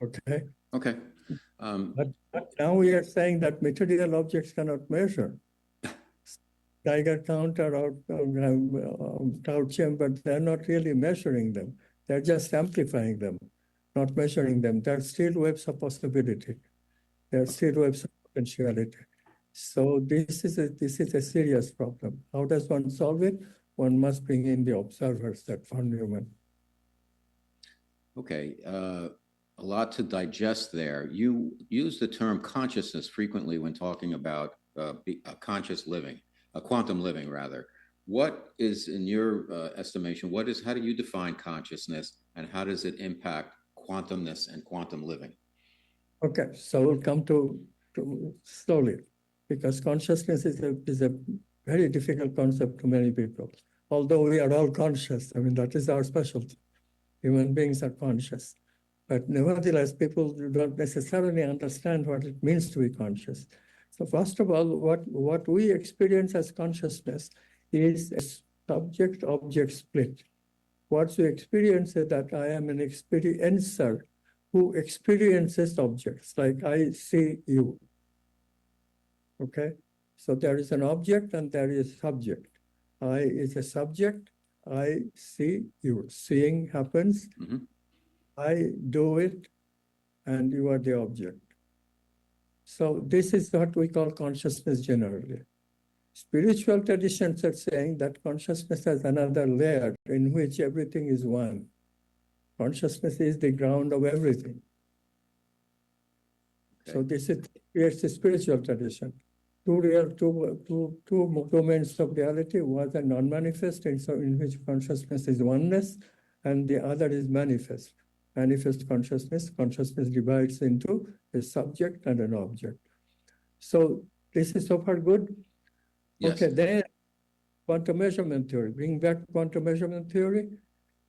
S15: Okay?
S14: Okay.
S15: But now we are saying that material objects cannot measure. Geiger counter or cloud chamber, they're not really measuring them. They're just amplifying them, not measuring them. They're still waves of possibility. They're still waves of potentiality. So this is a serious problem. How does one solve it? One must bring in the observers, that von Neumann.
S14: Okay, a lot to digest there. You use the term consciousness frequently when talking about conscious living, quantum living rather. What is, in your estimation, how do you define consciousness, and how does it impact quantumness and quantum living?
S15: Okay, so we'll come to slowly, because consciousness is a very difficult concept to many people. Although we are all conscious, I mean, that is our specialty. Human beings are conscious. But nevertheless, people don't necessarily understand what it means to be conscious. So first of all, what we experience as consciousness is a subject-object split. What we experience is that I am an experiencer who experiences objects, like I see you. Okay? So there is an object and there is subject. I is a subject, I see you. Seeing happens, I do it, and you are the object. So this is what we call consciousness generally. Spiritual traditions are saying that consciousness has another layer in which everything is one. Consciousness is the ground of everything. Okay. So this creates a spiritual tradition. Two domains of reality, one is non-manifest, in which consciousness is oneness, and the other is manifest. Manifest consciousness divides into a subject and an object. So this is so far good? Yes. Okay, then quantum measurement theory. Bring back quantum measurement theory.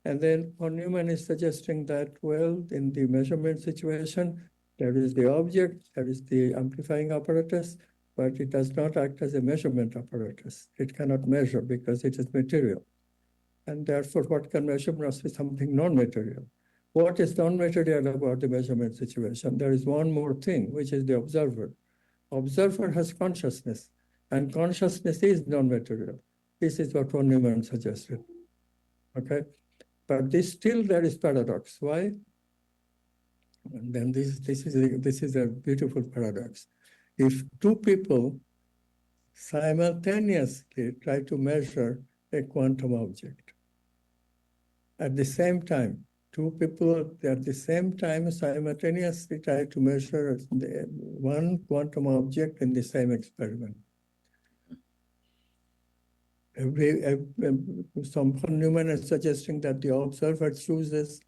S15: And then von Neumann is suggesting that, well, in the measurement situation, there is the object, there is the amplifying apparatus, but it does not act as a measurement apparatus. It cannot measure because it is material. And therefore, what can measure must be something non-material. What is non-material about the measurement situation? There is one more thing, which is the observer. Observer has consciousness, and consciousness is non-material. This is what von Neumann suggested. Okay? But there is paradox. Why? And then this is a beautiful paradox. If two people simultaneously try to measure a quantum object at the same time, two people at the same time simultaneously try to measure one quantum object in the same experiment. Some von Neumann is suggesting that the observer chooses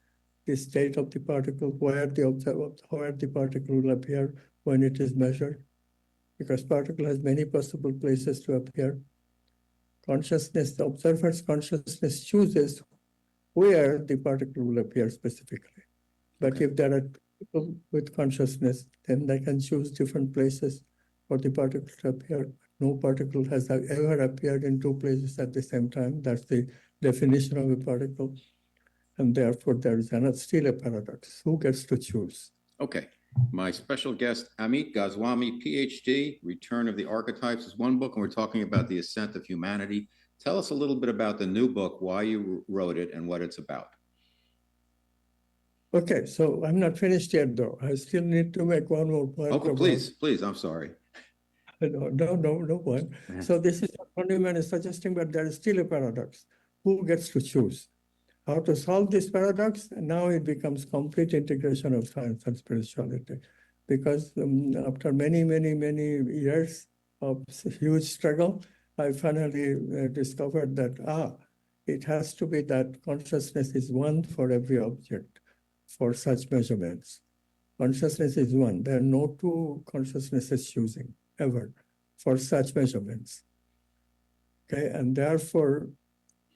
S15: the state of the particle where the particle will appear when it is measured, because particle has many possible places to appear. The observer's consciousness chooses where the particle will appear specifically. But if there are people with consciousness, then they can choose different places for the particle to appear. No particle has ever appeared in two places at the same time. That's the definition of a particle. And therefore, there is still a paradox. Who gets to choose?
S14: Okay. My special guest, Amit Goswami, PhD, Return of the Archetypes is one book, and we're talking about the ascent of humanity. Tell us a little bit about the new book, why you wrote it, and what it's about.
S15: Okay, so I'm not finished yet, though. I still need to make one more point.
S14: Oh, please, I'm sorry.
S15: No point. So this is what von Neumann is suggesting, but there is still a paradox. Who gets to choose? How to solve this paradox? And now it becomes complete integration of science and spirituality. Because after many years of huge struggle, I finally discovered that, it has to be that consciousness is one for every object for such measurements. Consciousness is one. There are no two consciousnesses choosing ever for such measurements. Okay, and therefore,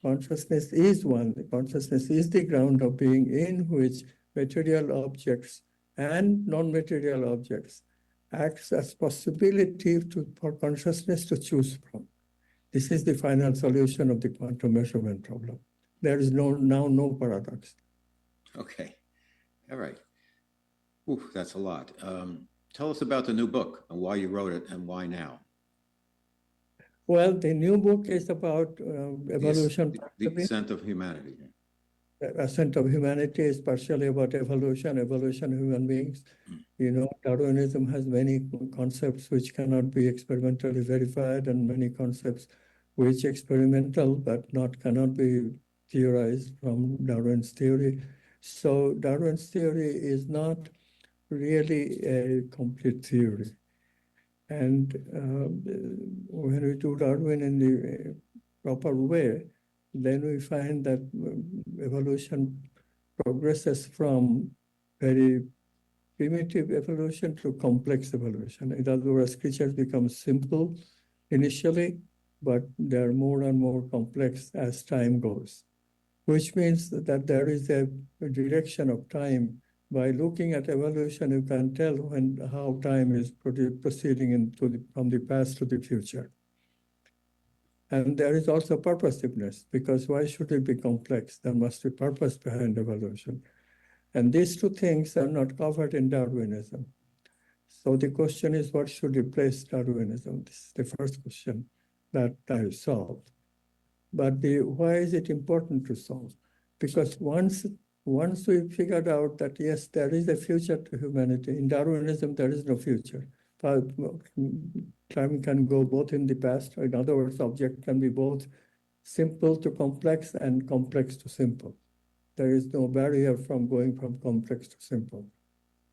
S15: consciousness is one. Consciousness is the ground of being in which material objects and non-material objects acts as possibility for consciousness to choose from. This is the final solution of the quantum measurement problem. There is now no paradox.
S14: Okay, all right. Ooh, that's a lot. Tell us about the new book and why you wrote it and why now.
S15: Well, the new book is about evolution.
S14: The ascent of humanity.
S15: The ascent of humanity is partially about evolution of human beings. You know, Darwinism has many concepts which cannot be experimentally verified, and many concepts which experimental but cannot be theorized from Darwin's theory. So Darwin's theory is not really a complete theory. And when we do Darwin in the proper way, then we find that evolution progresses from very primitive evolution to complex evolution. In other words, creatures become simple initially, but they're more and more complex as time goes, which means that there is a direction of time. By looking at evolution, you can tell how time is proceeding from the past to the future. And there is also purposiveness, because why should it be complex? There must be purpose behind evolution. And these two things are not covered in Darwinism. So the question is, what should replace Darwinism? This is the first question that I solved. But why is it important to solve? Because once we figured out that, yes, there is a future to humanity, in Darwinism, there is no future. Time can go both in the past, or in other words, object can be both simple to complex and complex to simple. There is no barrier from going from complex to simple.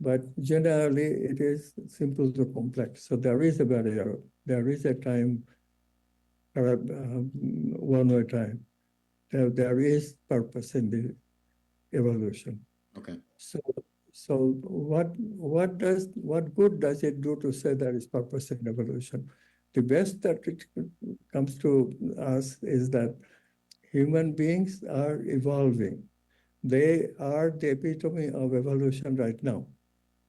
S15: But generally, it is simple to complex. So there is a barrier. There is a time, one-way time. There is purpose in the evolution.
S14: Okay.
S15: So what good does it do to say there is purpose in evolution? The best that it comes to us is that human beings are evolving. They are the epitome of evolution right now.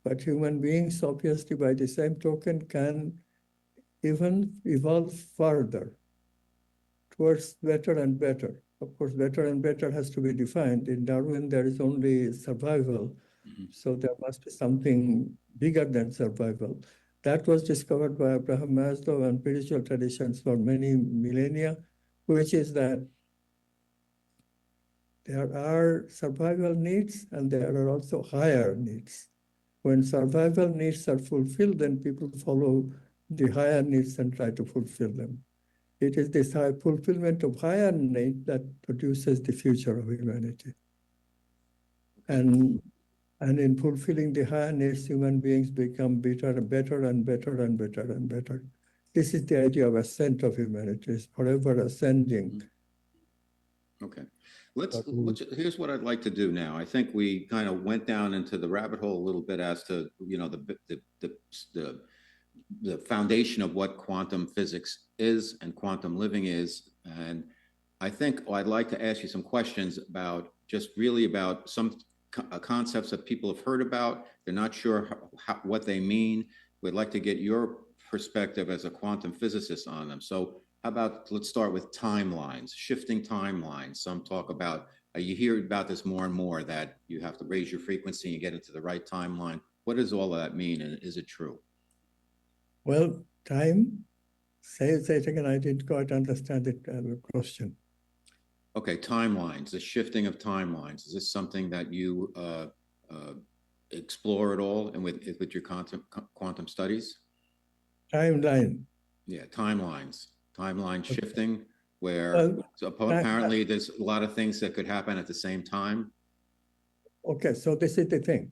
S15: But human beings, obviously, by the same token, can even evolve further towards better and better. Of course, better and better has to be defined. In Darwin, there is only survival. So there must be something bigger than survival. That was discovered by Abraham Maslow and spiritual traditions for many millennia, which is that there are survival needs and there are also higher needs. When survival needs are fulfilled, then people follow the higher needs and try to fulfill them. It is this high fulfillment of higher need that produces the future of humanity. And in fulfilling the higher needs, human beings become better and better and better and better and better. This is the idea of ascent of humanity, is forever ascending.
S14: Okay. Here's what I'd like to do now. I think we kind of went down into the rabbit hole a little bit as to, you know, the foundation of what quantum physics is and quantum living is. And I think I'd like to ask you some questions about just really about some concepts that people have heard about. They're not sure what they mean. We'd like to get your perspective as a quantum physicist on them. So how about, let's start with timelines, shifting timelines. Some talk about, you hear about this more and more, that you have to raise your frequency and get into the right timeline. What does all of that mean, and is it true?
S15: Well, time, say it again, I didn't quite understand the question.
S14: Okay, timelines, the shifting of timelines. Is this something that you explore at all and with your quantum studies?
S15: Timeline.
S14: Yeah, timelines. Timeline shifting, where so apparently there's a lot of things that could happen at the same time.
S15: Okay, so this is the thing.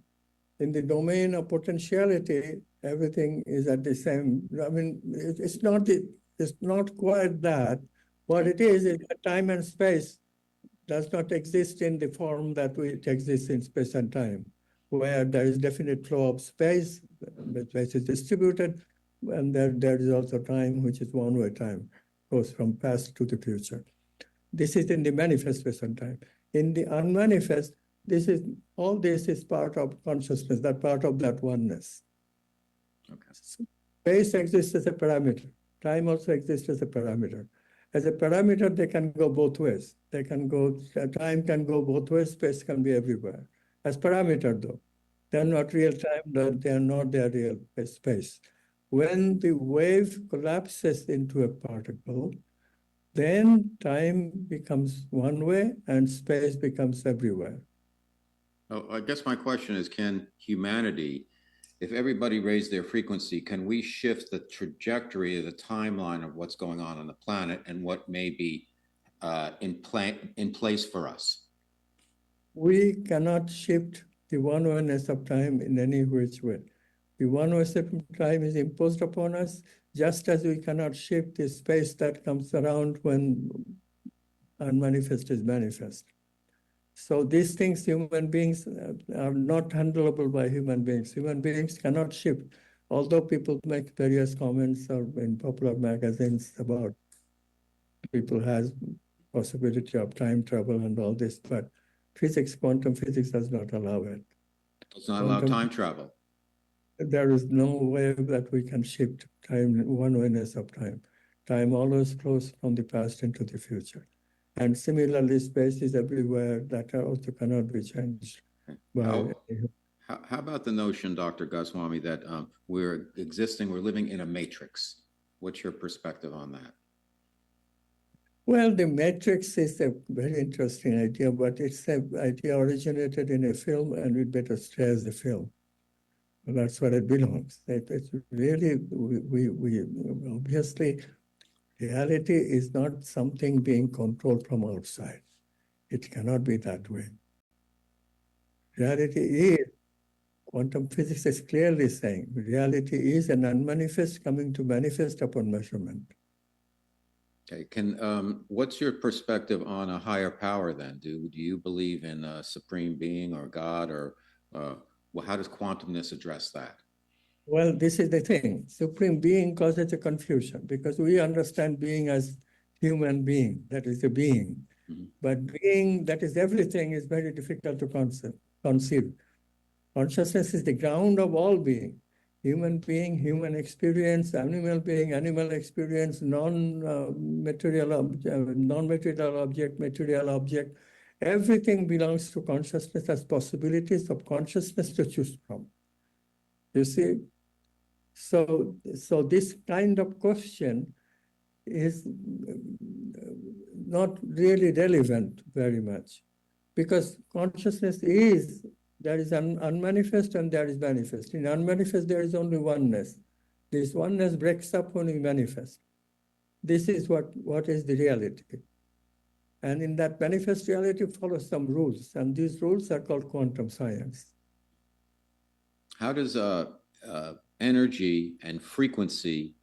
S15: In the domain of potentiality, everything is at the same. I mean, it's not quite that. What it is that time and space does not exist in the form that it exists in space and time, where there is definite flow of space, the space is distributed, and there is also time, which is one-way time, goes from past to the future. This is in the manifest space and time. In the unmanifest, all this is part of consciousness, that part of that oneness.
S14: Okay.
S15: Space exists as a parameter. Time also exists as a parameter. As a parameter, they can go both ways. Time can go both ways, space can be everywhere. As parameter, though, they're not real time, they're not their real space. When the wave collapses into a particle, then time becomes one way and space becomes everywhere.
S14: Oh, I guess my question is, can humanity, if everybody raised their frequency, can we shift the trajectory of the timeline of what's going on the planet and what may be in place for us?
S15: We cannot shift the one-wayness of time in any which way. The one-wayness of time is imposed upon us, just as we cannot shift the space that comes around when unmanifest is manifest. So these things, human beings are not handleable by human beings. Human beings cannot shift, although people make various comments or in popular magazines about people has possibility of time travel and all this, but quantum physics does not allow it.
S14: Does not allow time travel.
S15: There is no way that we can shift time, one-wayness of time. Time always flows from the past into the future. And similarly, space is everywhere, that also cannot be changed.
S14: How about the notion, Dr. Goswami, that we're living in a matrix? What's your perspective on that?
S15: Well, the matrix is a very interesting idea, but it's an idea originated in a film, and we'd better stay as the film. That's where it belongs. It's really, we obviously, reality is not something being controlled from outside. It cannot be that way. Reality is, quantum physics is clearly saying, reality is an unmanifest coming to manifest upon measurement.
S14: Okay, what's your perspective on a higher power then? Do you believe in a supreme being or God, or how does quantumness address that?
S15: Well, this is the thing. Supreme being causes a confusion because we understand being as human being, that is a being. Mm-hmm. But being that is everything is very difficult to conceive. Consciousness is the ground of all being. Human being, human experience, animal being, animal experience, non-material object, material object. Everything belongs to consciousness as possibilities of consciousness to choose from. You see? So this kind of question is not really relevant very much, because consciousness is There is unmanifest and there is manifest. In unmanifest, there is only oneness. This oneness breaks up when we manifest. This is what is the reality. And in that manifest reality follows some rules, and these rules are called quantum science.
S14: How does energy and frequency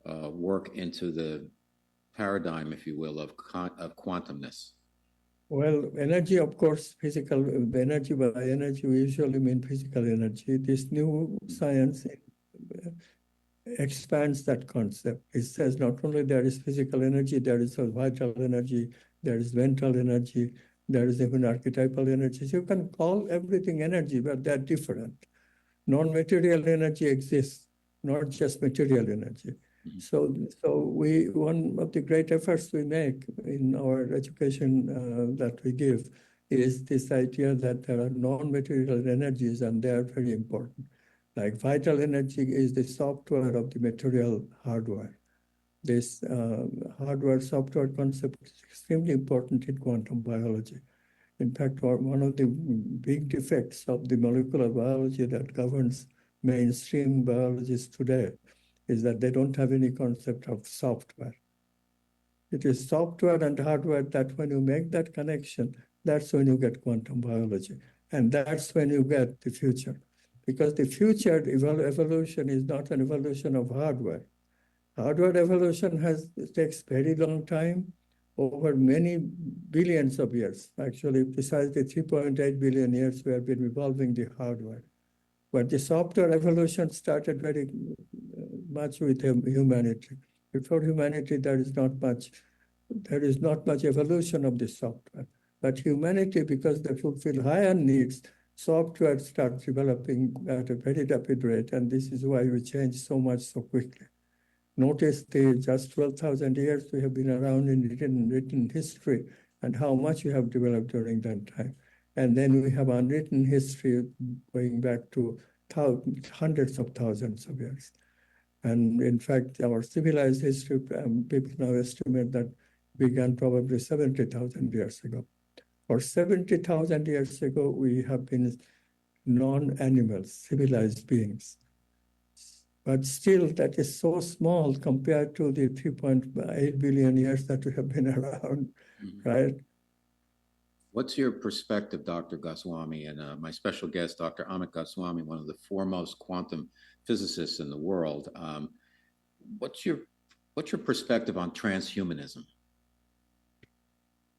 S14: work into the paradigm, if you will, of quantumness?
S15: Well, energy, of course, physical energy. By energy, we usually mean physical energy. This new science expands that concept. It says not only there is physical energy, there is a vital energy, there is mental energy, there is even archetypal energy. So you can call everything energy, but they're different. Non-material energy exists, not just material energy. So one of the great efforts we make in our education that we give is this idea that there are non-material energies, and they are very important. Like vital energy is the software of the material hardware. This hardware-software concept is extremely important in quantum biology. In fact, one of the big defects of the molecular biology that governs mainstream biologists today is that they don't have any concept of software. It is software and hardware that when you make that connection, that's when you get quantum biology. And that's when you get the future. Because the future evolution is not an evolution of hardware. Hardware evolution takes very long time, over many billions of years. Actually, precisely 3.8 billion years we have been evolving the hardware. But the software evolution started very much with humanity. Before humanity, there is not much evolution of the software. But humanity, because they fulfill higher needs, software starts developing at a very rapid rate, and this is why we change so much so quickly. Notice just 12,000 years we have been around in written history, and how much we have developed during that time. And then we have unwritten history going back to hundreds of thousands of years. And in fact, our civilized history, people now estimate that began probably 70,000 years ago. For 70,000 years ago, we have been non-animals, civilized beings. But still, that is so small compared to the 3.8 billion years that we have been around, right?
S14: What's your perspective, Dr. Goswami, and my special guest, Dr. Amit Goswami, one of the foremost quantum physicists in the world? What's your perspective on transhumanism?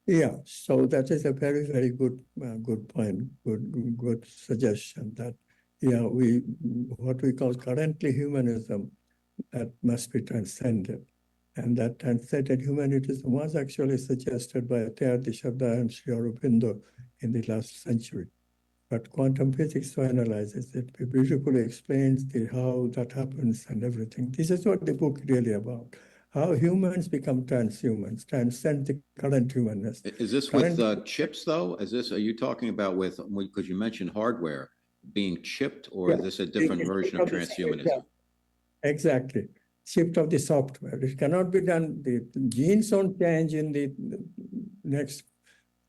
S15: Yeah, so that is a very, very good point, good suggestion. That what we call currently humanism, that must be transcended. And that transcended humanism was actually suggested by Teilhard de Chardin and Sri Aurobindo in the last century. But quantum physics analyzes it, it beautifully explains how that happens and everything. This is what the book really about. How humans become transhumans, transcend the current humanness.
S14: Is this with chips, though? Are you talking about because you mentioned hardware being chipped, or is this a different version of transhumanism?
S15: Yeah. Exactly. Shift of the software. It cannot be done. The genes don't change in the next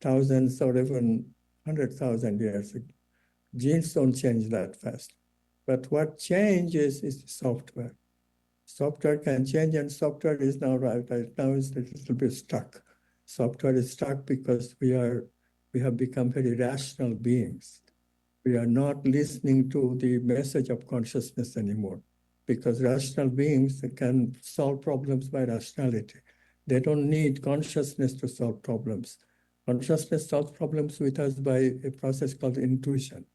S15: thousands or even 100,000 years. Genes don't change that fast. But what changes is the software. Software can change, and software is now right now is a little bit stuck. Software is stuck because we have become very rational beings. We are not listening to the message of consciousness anymore, because rational beings can solve problems by rationality. They don't need consciousness to solve problems. Consciousness solves problems with us by a process called intuition.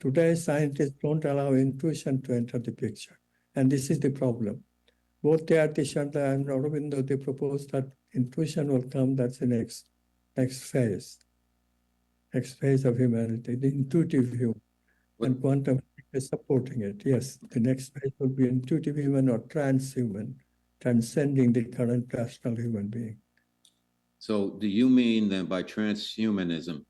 S15: Today, scientists don't allow intuition to enter the picture. And this is the problem. Both Teilhard de Chardin and Aurobindo, they propose that intuition will come, that's the next phase of humanity, the intuitive human. And quantum is supporting it. Yes, the next phase will be intuitive human or transhuman, transcending the current rational human being.
S14: So do you mean then by transhumanism,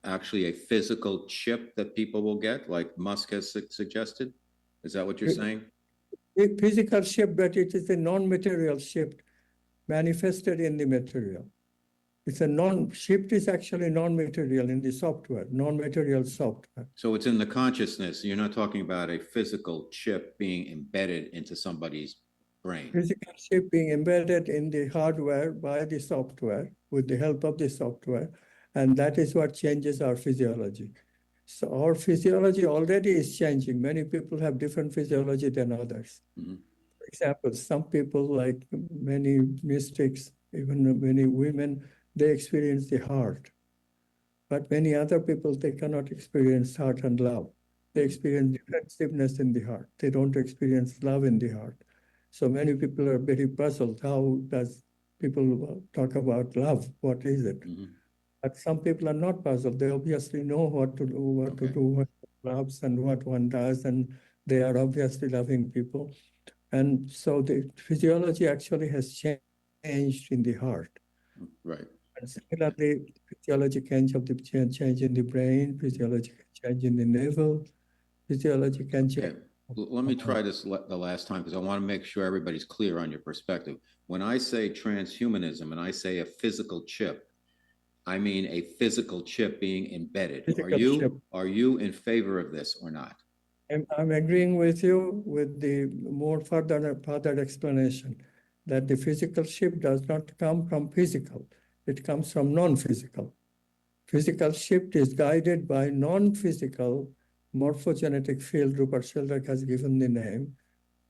S14: actually a physical chip that people will get, like Musk has suggested? Is that what you're saying?
S15: A physical shift, but it is a non-material shift manifested in the material. It's a shift is actually non-material in the software, non-material software.
S14: So it's in the consciousness. You're not talking about a physical chip being embedded into somebody's brain.
S15: Physical chip being embedded in the hardware by the software with the help of the software, and that is what changes our physiology. So our physiology already is changing. Many people have different physiology than others. For example, some people, like many mystics, even many women, they experience the heart. But many other people, they cannot experience heart and love. They experience defensiveness in the heart. They don't experience love in the heart. So many people are very puzzled. How does people talk about love? What is it? But some people are not puzzled. They obviously know what to do, what loves and what one does, and they are obviously loving people. And so the physiology actually has changed in the heart.
S14: Right.
S15: And similarly, physiology change in the brain, physiology change in the navel, physiology can change.
S14: Let me try this the last time, because I want to make sure everybody's clear on your perspective. When I say transhumanism and I say a physical chip, I mean a physical chip being embedded. Are you in favor of this or not?
S15: I'm agreeing with you with the more further explanation that the physical chip does not come from physical. It comes from non-physical. Physical shift is guided by non-physical morphogenetic field. Rupert Sheldrake has given the name.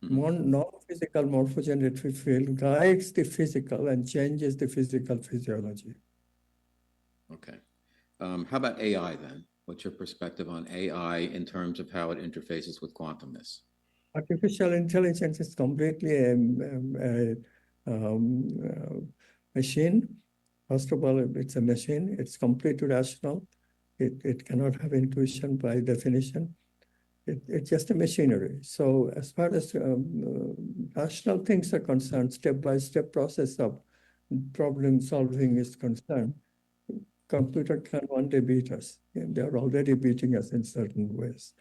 S15: Non-physical morphogenetic field guides the physical and changes the physical physiology.
S14: Okay. How about AI then? What's your perspective on AI in terms of how it interfaces with quantumness?
S15: Artificial intelligence is completely a machine. First of all, it's a machine. It's completely rational. It cannot have intuition by definition. It's just a machinery. So as far as rational things are concerned, step-by-step process of problem solving is concerned, computer can one day beat us. And they're already beating us in certain ways.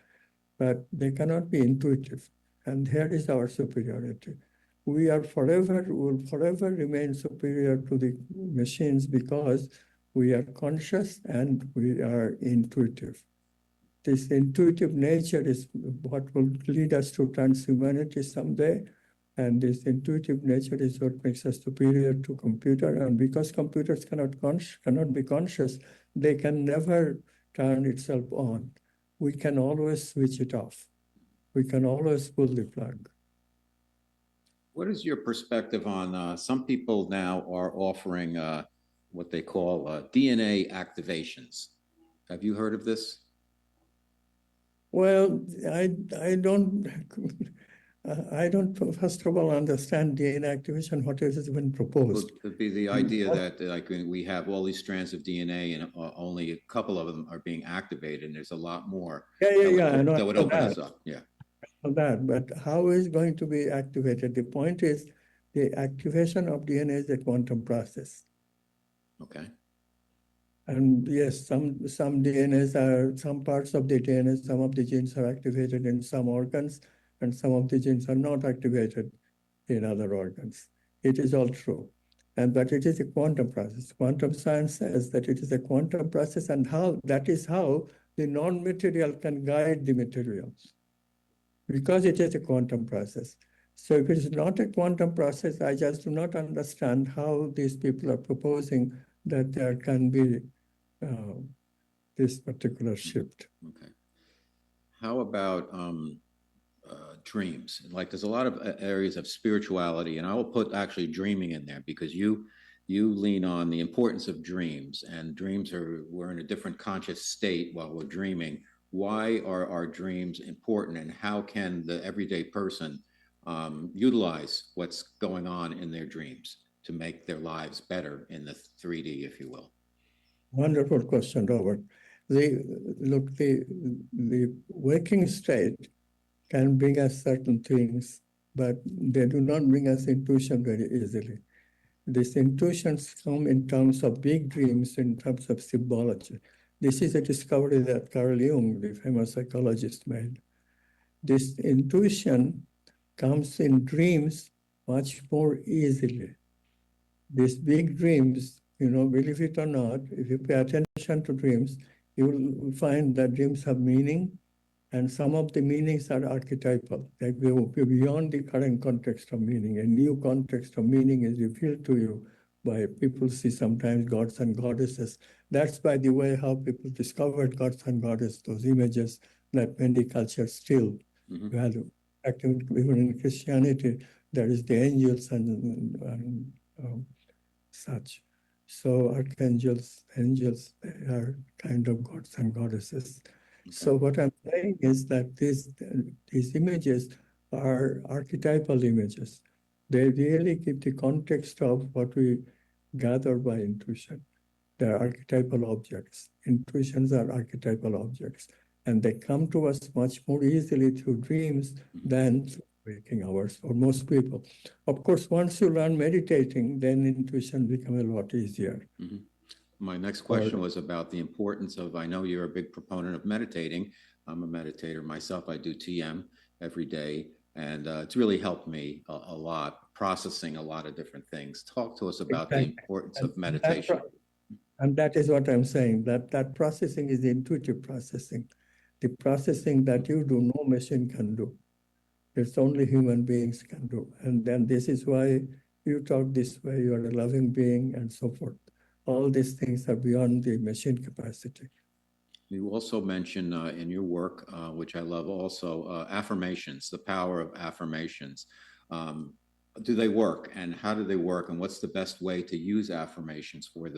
S15: But they cannot be intuitive. And here is our superiority. We will forever remain superior to the machines because we are conscious and we are intuitive. This intuitive nature is what will lead us to transhumanity someday. And this intuitive nature is what makes us superior to computer. And because computers cannot be conscious, they can never turn itself on. We can always switch it off. We can always pull the plug.
S14: What is your perspective on some people now are offering what they call DNA activations? Have you heard of this?
S15: Well, I don't first of all understand DNA activation, what has been proposed.
S14: It could be the idea that like we have all these strands of DNA and only a couple of them are being activated, and there's a lot more. That would open us up. Yeah.
S15: That, but how is going to be activated? The point is the activation of DNA is a quantum process.
S14: Okay.
S15: And yes, some DNAs are, some parts of the DNA, some of the genes are activated in some organs, and some of the genes are not activated in other organs. It is all true. But it is a quantum process. Quantum science says that it is a quantum process, and that is how the non-material can guide the materials, because it is a quantum process. So if it is not a quantum process, I just do not understand how these people are proposing that there can be this particular shift.
S14: Okay. How about dreams? Like there's a lot of areas of spirituality, and I will put actually dreaming in there because you lean on the importance of dreams, and dreams we're in a different conscious state while we're dreaming. Why are our dreams important, and how can the everyday person utilize what's going on in their dreams to make their lives better in the 3D, if you will?
S15: Wonderful question, Robert. The waking state can bring us certain things, but they do not bring us intuition very easily. These intuitions come in terms of big dreams, in terms of symbology. This is a discovery that Carl Jung, the famous psychologist, made. This intuition comes in dreams much more easily. These big dreams believe it or not, if you pay attention to dreams, you will find that dreams have meaning, and some of the meanings are archetypal. They go beyond the current context of meaning. A new context of meaning is revealed to you by people see sometimes gods and goddesses. That's, by the way, how people discovered gods and goddesses, those images that many cultures still value. Actually, even in Christianity, there is the angels and such. So archangels, angels, they are kind of gods and goddesses. So what I'm saying is that these images are archetypal images. They really give the context of what we gather by intuition. They're archetypal objects. Intuitions are archetypal objects. And they come to us much more easily through dreams than through waking hours for most people. Of course, once you learn meditating, then intuition becomes a lot easier.
S14: My next question was about the importance of, I know you're a big proponent of meditating. I'm a meditator myself. I do TM every day, and it's really helped me a lot, processing a lot of different things. Talk to us about the importance of meditation.
S15: And that is what I'm saying, that processing is intuitive processing. The processing that you do, no machine can do. It's only human beings can do. And then this is why you talk this way, you're a loving being, and so forth. All these things are beyond the machine capacity.
S14: You also mention in your work, which I love also, affirmations, the power of affirmations. Do they work, and how do they work, and what's the best way to use affirmations for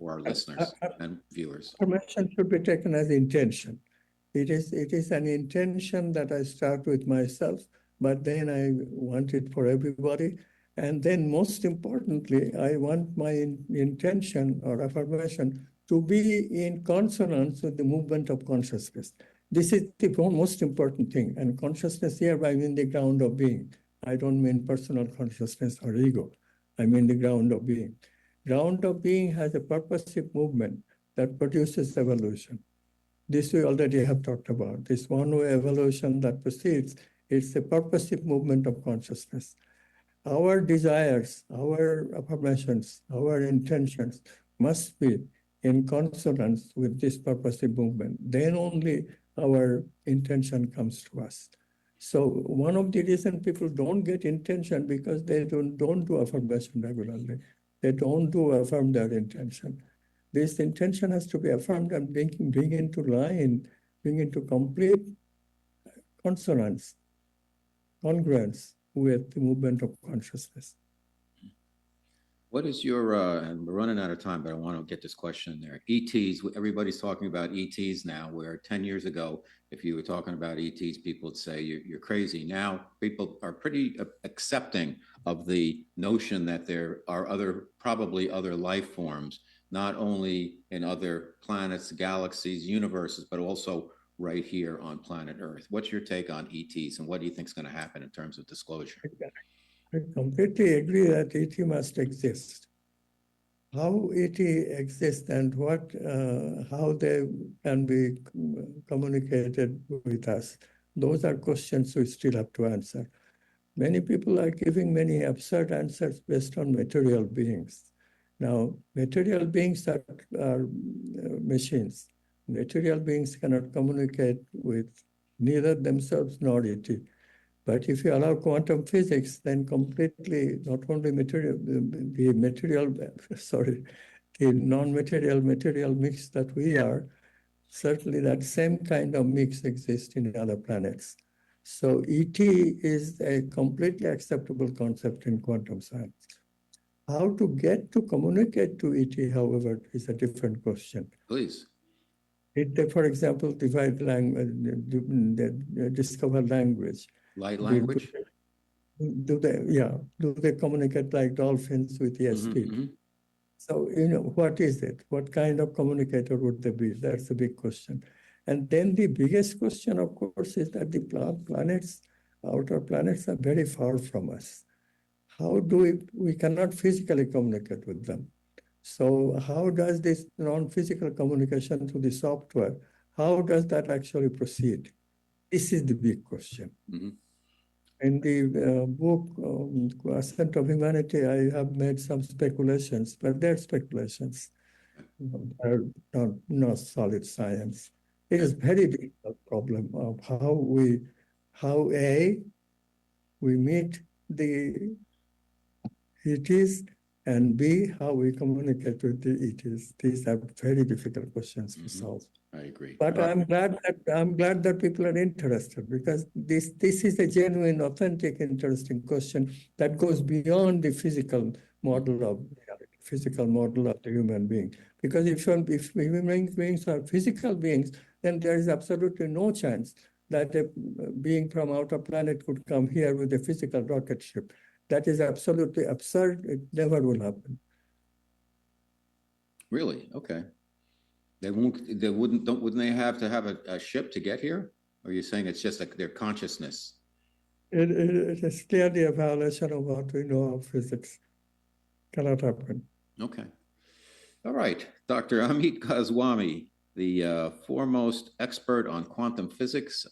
S14: our listeners and viewers?
S15: Affirmation should be taken as intention. It is an intention that I start with myself, but then I want it for everybody. And then most importantly, I want my intention or affirmation to be in consonance with the movement of consciousness. This is the most important thing. And consciousness here, I mean the ground of being. I don't mean personal consciousness or ego. I mean the ground of being. Ground of being has a purposive movement that produces evolution. This we already have talked about. This one-way evolution that proceeds, it's a purposive movement of consciousness. Our desires, our affirmations, our intentions must be in consonance with this purposive movement. Then only our intention comes to us. So one of the reasons people don't get intention because they don't do affirmation regularly. They don't affirm their intention. This intention has to be affirmed and bring into line, bring into complete consonance, congruence with the movement of consciousness.
S14: What is your, and we're running out of time, but I want to get this question in there. ETs, everybody's talking about ETs now, where 10 years ago, if you were talking about ETs, people would say you're crazy. Now, people are pretty accepting of the notion that there are probably other life forms, not only in other planets, galaxies, universes, but also right here on planet Earth. What's your take on ETs, and what do you think is going to happen in terms of disclosure?
S15: I completely agree that ET must exist. How ET exists and how they can be communicated with us, those are questions we still have to answer. Many people are giving many absurd answers based on material beings. Now, material beings are machines. Material beings cannot communicate with neither themselves nor ET. But if you allow quantum physics, then completely, not only the non-material material mix that we are, certainly that same kind of mix exists in other planets. So ET is a completely acceptable concept in quantum science. How to get to communicate to ET, however, is a different question.
S14: Please.
S15: For example, divide language, discover language.
S14: Light language?
S15: Do they communicate like dolphins with ESP? So, what is it? What kind of communicator would they be? That's the big question. And then the biggest question, of course, is that the planets, outer planets, are very far from us. How do we cannot physically communicate with them. So how does this non-physical communication through the software, how does that actually proceed? This is the big question. In the book, Ascent of Humanity, I have made some speculations, but they're speculations. They're not solid science. It is very difficult problem of how we meet the ETs, and B, how we communicate with the ETs. These are very difficult questions to solve.
S14: I agree.
S15: But I'm glad that people are interested, because this is a genuine, authentic, interesting question that goes beyond the physical model of the human being. Because if human beings are physical beings, then there is absolutely no chance that a being from outer planet could come here with a physical rocket ship. That is absolutely absurd. It never will happen.
S14: Really? Okay. Wouldn't they have to have a ship to get here? Or are you saying it's just like their consciousness?
S15: It is clearly a violation of what we know of physics. Cannot happen.
S14: Okay. All right. Dr. Amit Goswami, the foremost expert on quantum physics.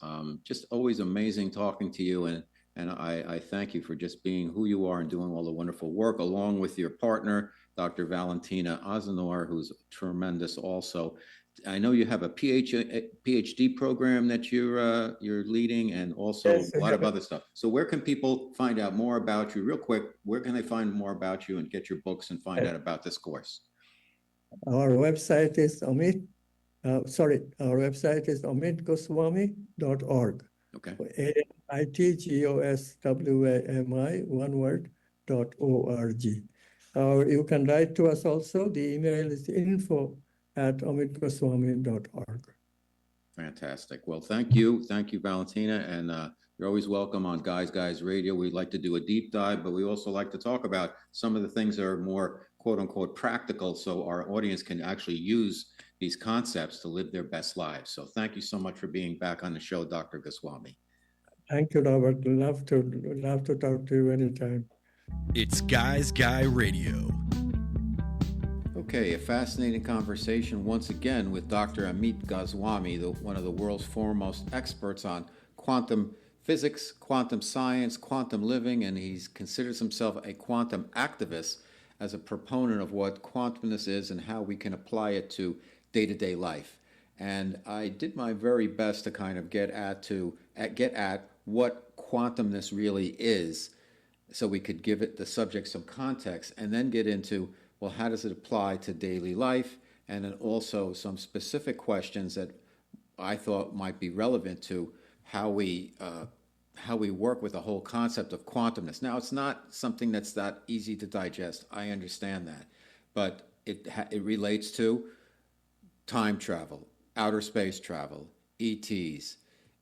S14: Just always amazing talking to you. And I thank you for just being who you are and doing all the wonderful work, along with your partner, Dr. Valentina Ozanor, who's tremendous also. I know you have a PhD program that you're leading, and also a lot of other stuff. So where can people find out more about you? Real quick, where can they find more about you and get your books and find out about this course?
S15: Our website is amitgoswami.org.
S14: Okay.
S15: AMITGOSWAMI, one word, .org. You can write to us also. The email is info@amitgoswami.org.
S14: Fantastic. Well, thank you. Thank you, Valentina. And you're always welcome on Guys Radio. We like to do a deep dive, but we also like to talk about some of the things that are more quote unquote practical, so our audience can actually use these concepts to live their best lives. So thank you so much for being back on the show, Dr. Goswami.
S15: Thank you, Robert. Love to talk to you anytime.
S13: It's Guys Guy Radio.
S14: Okay, a fascinating conversation once again with Dr. Amit Goswami, one of the world's foremost experts on quantum physics, quantum science, quantum living, and he considers himself a quantum activist as a proponent of what quantumness is and how we can apply it to day-to-day life. And I did my very best to kind of get at what quantumness really is, so we could give it the subject some context, and then get into, well, how does it apply to daily life? And then also some specific questions that I thought might be relevant to how we work with the whole concept of quantumness. Now, it's not something that's that easy to digest. I understand that. But it relates to time travel, outer space travel, ETs,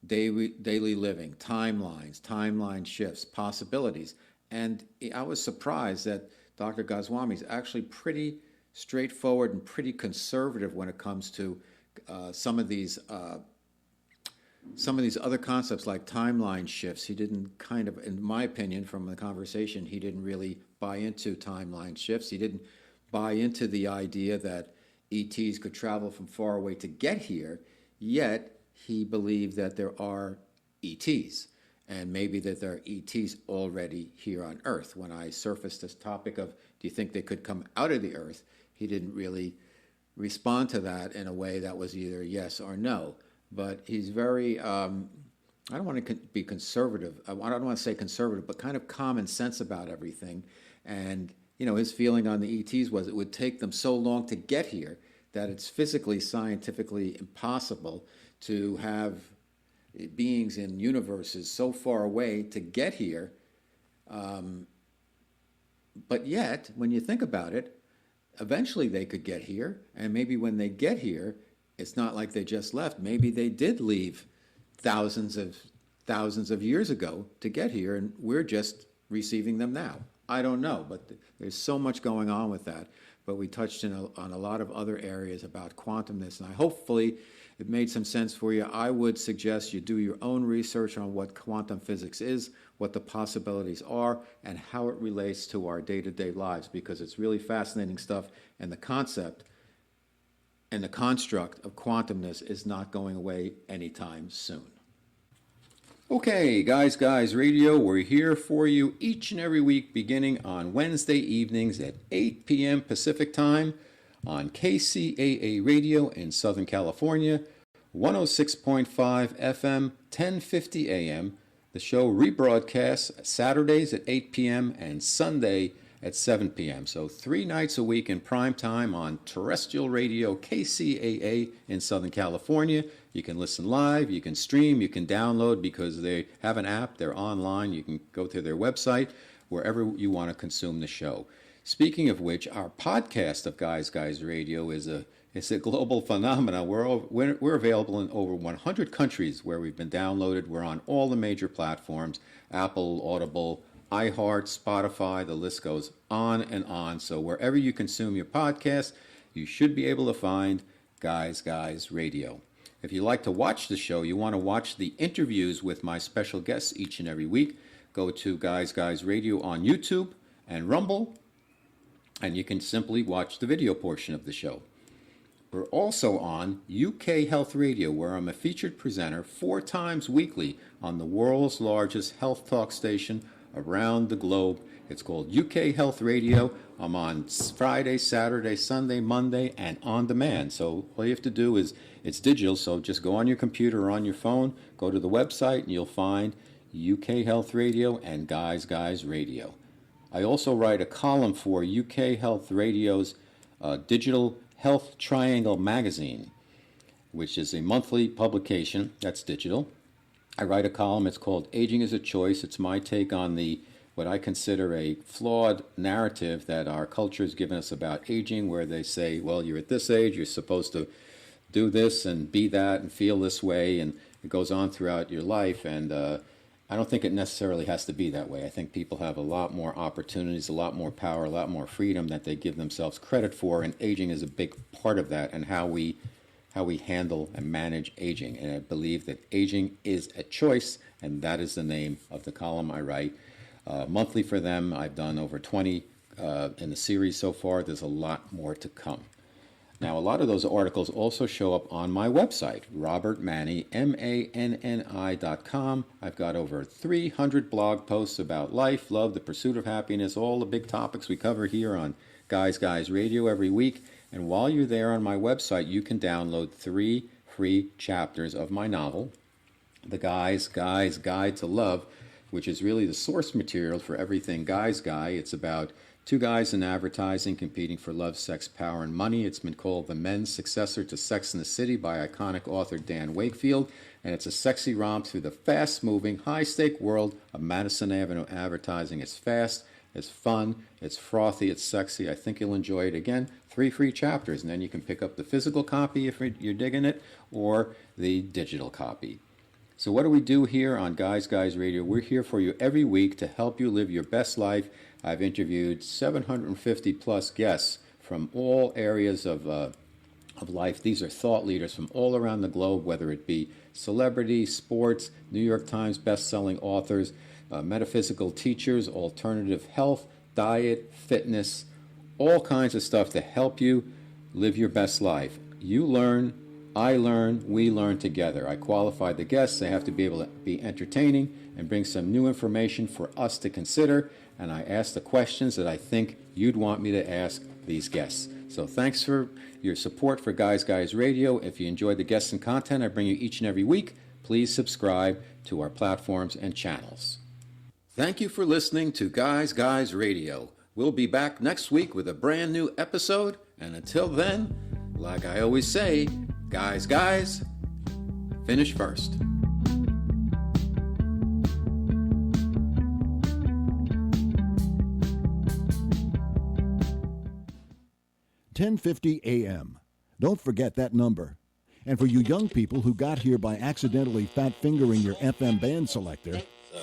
S14: daily living, timelines, timeline shifts, possibilities. And I was surprised that Dr. Goswami is actually pretty straightforward and pretty conservative when it comes to some of these other concepts like timeline shifts. He didn't kind of, in my opinion, from the conversation, he didn't really buy into timeline shifts. He didn't buy into the idea that ETs could travel from far away to get here, yet he believed that there are ETs, and maybe that there are ETs already here on Earth. When I surfaced this topic of, do you think they could come out of the Earth, he didn't really respond to that in a way that was either yes or no. But he's very, I don't want to be conservative. I don't want to say conservative, but kind of common sense about everything. And, his feeling on the ETs was it would take them so long to get here that it's physically, scientifically impossible to have beings in universes so far away to get here. But yet, when you think about it, eventually they could get here. And maybe when they get here, it's not like they just left. Maybe they did leave thousands of years ago to get here, and we're just receiving them now. I don't know, but there's so much going on with that. But we touched on a lot of other areas about quantumness, and hopefully it made some sense for you. I would suggest you do your own research on what quantum physics is, what the possibilities are, and how it relates to our day-to-day lives, because it's really fascinating stuff, and the concept and the construct of quantumness is not going away anytime soon. Okay, Guys Radio, we're here for you each and every week beginning on Wednesday evenings at 8 p.m. Pacific Time on KCAA Radio in Southern California, 106.5 FM, 1050 AM. The show rebroadcasts Saturdays at 8 p.m. and Sunday at 7 p.m. So 3 nights a week in prime time on terrestrial radio KCAA in Southern California. You can listen live, you can stream, you can download because they have an app, they're online. You can go to their website, wherever you want to consume the show. Speaking of which, our podcast of Guys Radio is a global phenomenon. We're available in over 100 countries where we've been downloaded. We're on all the major platforms, Apple, Audible, iHeart, Spotify, the list goes on and on. So wherever you consume your podcast, you should be able to find Guys Radio. If you like to watch the show, you want to watch the interviews with my special guests each and every week, go to Guys Radio on YouTube and Rumble, and you can simply watch the video portion of the show. We're also on UK Health Radio, where I'm a featured presenter 4 times weekly on the world's largest health talk station around the globe. It's called UK Health Radio. I'm on Friday, Saturday, Sunday, Monday, and on demand. So all you have to do is, it's digital, so just go on your computer or on your phone, go to the website, and you'll find UK Health Radio and Guys Radio. I also write a column for UK Health Radio's Digital Health Triangle magazine, which is a monthly publication that's digital. I write a column, it's called Aging is a Choice. It's my take on what I consider a flawed narrative that our culture has given us about aging, where they say, well, you're at this age, you're supposed to do this and be that and feel this way, and it goes on throughout your life. And I don't think it necessarily has to be that way. I think people have a lot more opportunities, a lot more power, a lot more freedom that they give themselves credit for, and aging is a big part of that, and how we handle and manage aging. And I believe that aging is a choice, and that is the name of the column I write monthly for them. I've done over 20 in the series so far. There's a lot more to come. Now, a lot of those articles also show up on my website, robertmanni, MANNI.com. I've got over 300 blog posts about life, love, the pursuit of happiness, all the big topics we cover here on Guys Radio every week. And while you're there on my website, you can download 3 free chapters of my novel, The Guys Guide to Love, which is really the source material for everything Guys Guy. It's about 2 guys in advertising competing for love, sex, power, and money. It's been called the men's successor to Sex and the City by iconic author Dan Wakefield, and it's a sexy romp through the fast-moving, high-stake world of Madison Avenue advertising. It's fast, it's fun, it's frothy, it's sexy. I think you'll enjoy it. Again, 3 free chapters, and then you can pick up the physical copy if you're digging it, or the digital copy. So what do we do here on Guys Radio? We're here for you every week to help you live your best life. I've interviewed 750 plus guests from all areas of life. These are thought leaders from all around the globe, whether it be celebrity, sports, New York Times best-selling authors, metaphysical teachers, alternative health, diet, fitness, all kinds of stuff to help you live your best life. You learn, I learn, we learn together. I qualify the guests. They have to be able to be entertaining and bring some new information for us to consider. And I ask the questions that I think you'd want me to ask these guests. So thanks for your support for Guys Radio. If you enjoy the guests and content I bring you each and every week, please subscribe to our platforms and channels. Thank you for listening to Guys Radio. We'll be back next week with a brand new episode. And until then, like I always say, guys, finish first.
S16: $10:50 a.m. Don't forget that number. And for you young people who got here by accidentally fat-fingering your FM band selector,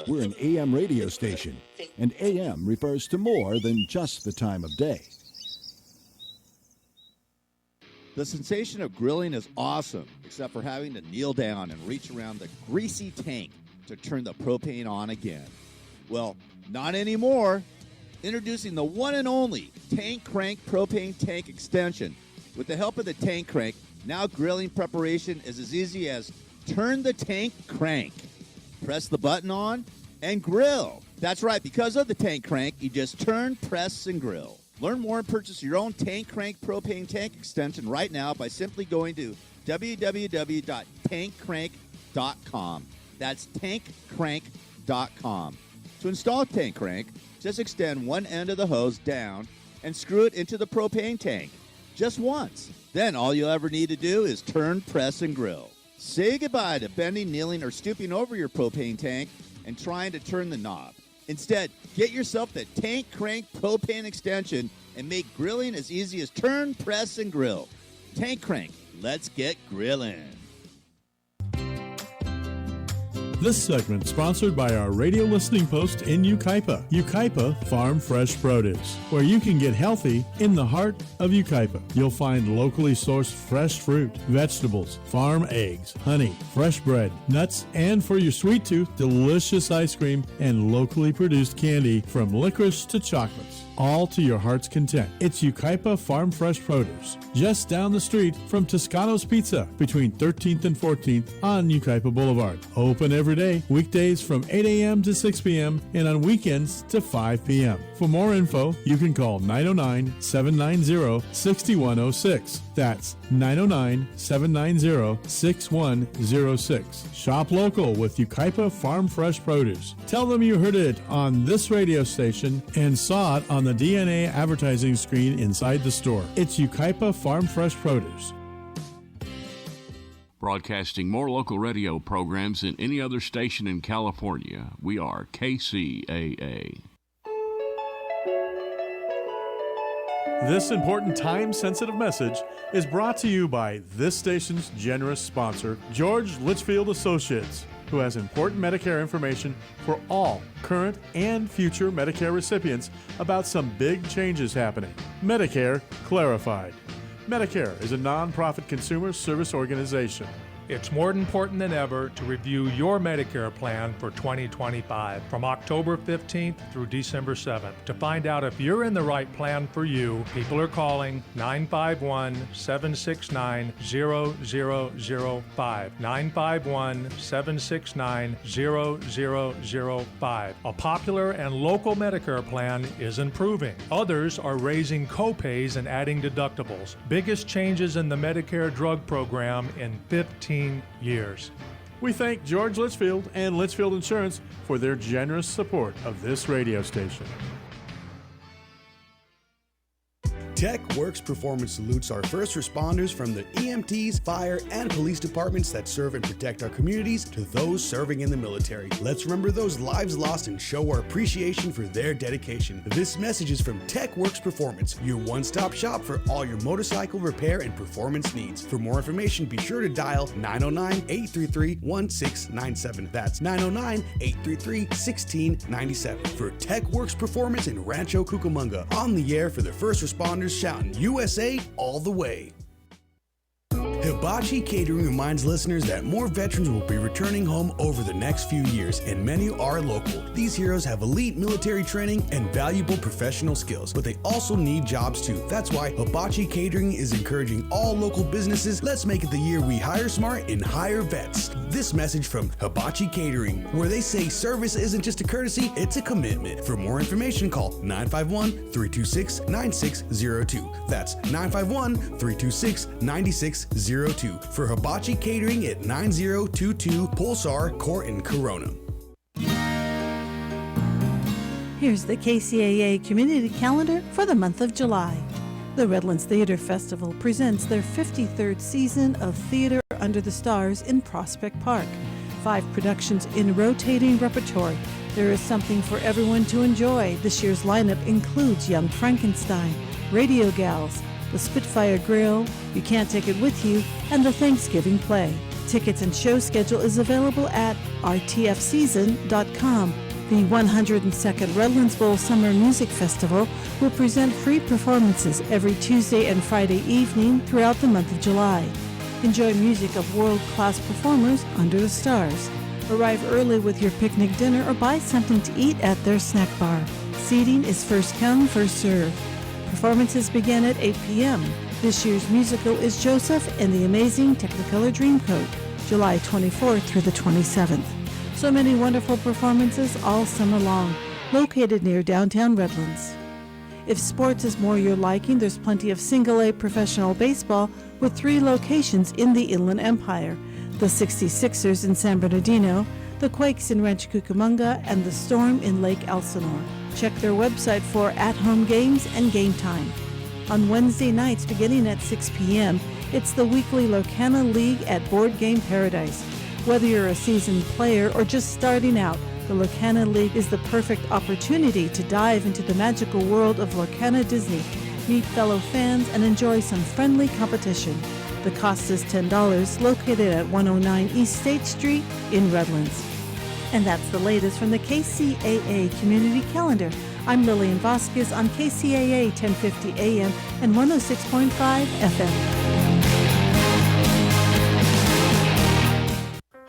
S16: we're an AM radio station, and AM refers to more than just the time of day.
S17: The sensation of grilling is awesome, except for having to kneel down and reach around the greasy tank to turn the propane on again. Well, not anymore. Introducing the one and only Tank Crank Propane Tank Extension. With the help of the Tank Crank, now grilling preparation is as easy as turn the tank crank. press the button on, and grill. That's right, because of the Tank Crank, you just turn, press, and grill. Learn more and purchase your own Tank Crank propane tank extension right now by simply going to www.tankcrank.com. That's tankcrank.com. To install Tank Crank, just extend one end of the hose down and screw it into the propane tank just once. Then all you'll ever need to do is turn, press, and grill. Say goodbye to bending, kneeling, or stooping over your propane tank and trying to turn the knob. Instead, get yourself the Tank Crank propane extension and make grilling as easy as turn, press, and grill. Tank Crank, let's get grilling.
S18: This segment sponsored by our radio listening post in Yucaipa, Yucaipa Farm Fresh Produce, where you can get healthy in the heart of Yucaipa. You'll find locally sourced fresh fruit, vegetables, farm eggs, honey, fresh bread, nuts, and for your sweet tooth, delicious ice cream and locally produced candy from licorice to chocolates. All to your heart's content. It's Yucaipa Farm Fresh Produce, just down the street from Toscano's Pizza, between 13th and 14th on Yucaipa Boulevard. Open every day, weekdays from 8 a.m. to 6 p.m. and on weekends to 5 p.m. For more info, you can call 909-790-6106. That's 909-790-6106. Shop local with Yucaipa Farm Fresh Produce. Tell them you heard it on this radio station and saw it on the DNA advertising screen inside the store. It's Yucaipa Farm Fresh Produce.
S11: Broadcasting more local radio programs than any other station in California, we are KCAA.
S18: This important time-sensitive message is brought to you by this station's generous sponsor, George Litchfield Associates, who has important Medicare information for all current and future Medicare recipients about some big changes happening. Medicare Clarified. Medicare is a nonprofit consumer service organization.
S19: It's more important than ever to review your Medicare plan for 2025 from October 15th through December 7th. To find out if you're in the right plan for you, people are calling 951-769-0005. 951-769-0005. A popular and local Medicare plan is improving. Others are raising copays and adding deductibles. Biggest changes in the Medicare drug program in 15 years.
S18: We thank George Litchfield and Litchfield Insurance for their generous support of this radio station.
S20: TechWorks Performance salutes our first responders from the EMTs, fire, and police departments that serve and protect our communities to those serving in the military. Let's remember those lives lost and show our appreciation for their dedication. This message is from TechWorks Performance, your one-stop shop for all your motorcycle repair and performance needs. For more information, be sure to dial 909-833-1697. That's 909-833-1697. For TechWorks Performance in Rancho Cucamonga, on the air for the first responders shouting USA all the way. Hibachi Catering reminds listeners that more veterans will be returning home over the next few years, and many are local. These heroes have elite military training and valuable professional skills, but they also need jobs too. That's why Hibachi Catering is encouraging all local businesses. Let's make it the year we hire smart and hire vets. This message from Hibachi Catering, where they say service isn't just a courtesy, it's a commitment. For more information, call 951-326-9602. That's 951-326-9602. For Hibachi Catering at 9022 Pulsar Court in Corona.
S21: Here's the KCAA Community Calendar for the month of July. The Redlands Theater Festival presents their 53rd season of Theater Under the Stars in Prospect Park. 5 productions in rotating repertory. There is something for everyone to enjoy. This year's lineup includes Young Frankenstein, Radio Gals, The Spitfire Grill, You Can't Take It With You, and The Thanksgiving Play. Tickets and show schedule is available at rtfseason.com. The 102nd Redlands Bowl Summer Music Festival will present free performances every Tuesday and Friday evening throughout the month of July. Enjoy music of world-class performers under the stars. Arrive early with your picnic dinner or buy something to eat at their snack bar. Seating is first come, first served. Performances begin at 8 p.m. This year's musical is Joseph and the Amazing Technicolor Dreamcoat, July 24th through the 27th. So many wonderful performances all summer long, located near downtown Redlands. If sports is more your liking, there's plenty of single-A professional baseball with 3 locations in the Inland Empire: the 66ers in San Bernardino, the Quakes in Rancho Cucamonga, and the Storm in Lake Elsinore. Check their website for at-home games and game time. On Wednesday nights beginning at 6 p.m., it's the weekly Locana League at Board Game Paradise. Whether you're a seasoned player or just starting out, the Locana League is the perfect opportunity to dive into the magical world of Locana Disney, meet fellow fans, and enjoy some friendly competition. The cost is $10, located at 109 East State Street in Redlands. And that's the latest from the KCAA Community Calendar. I'm Lillian Vasquez on KCAA 1050 AM and 106.5 FM.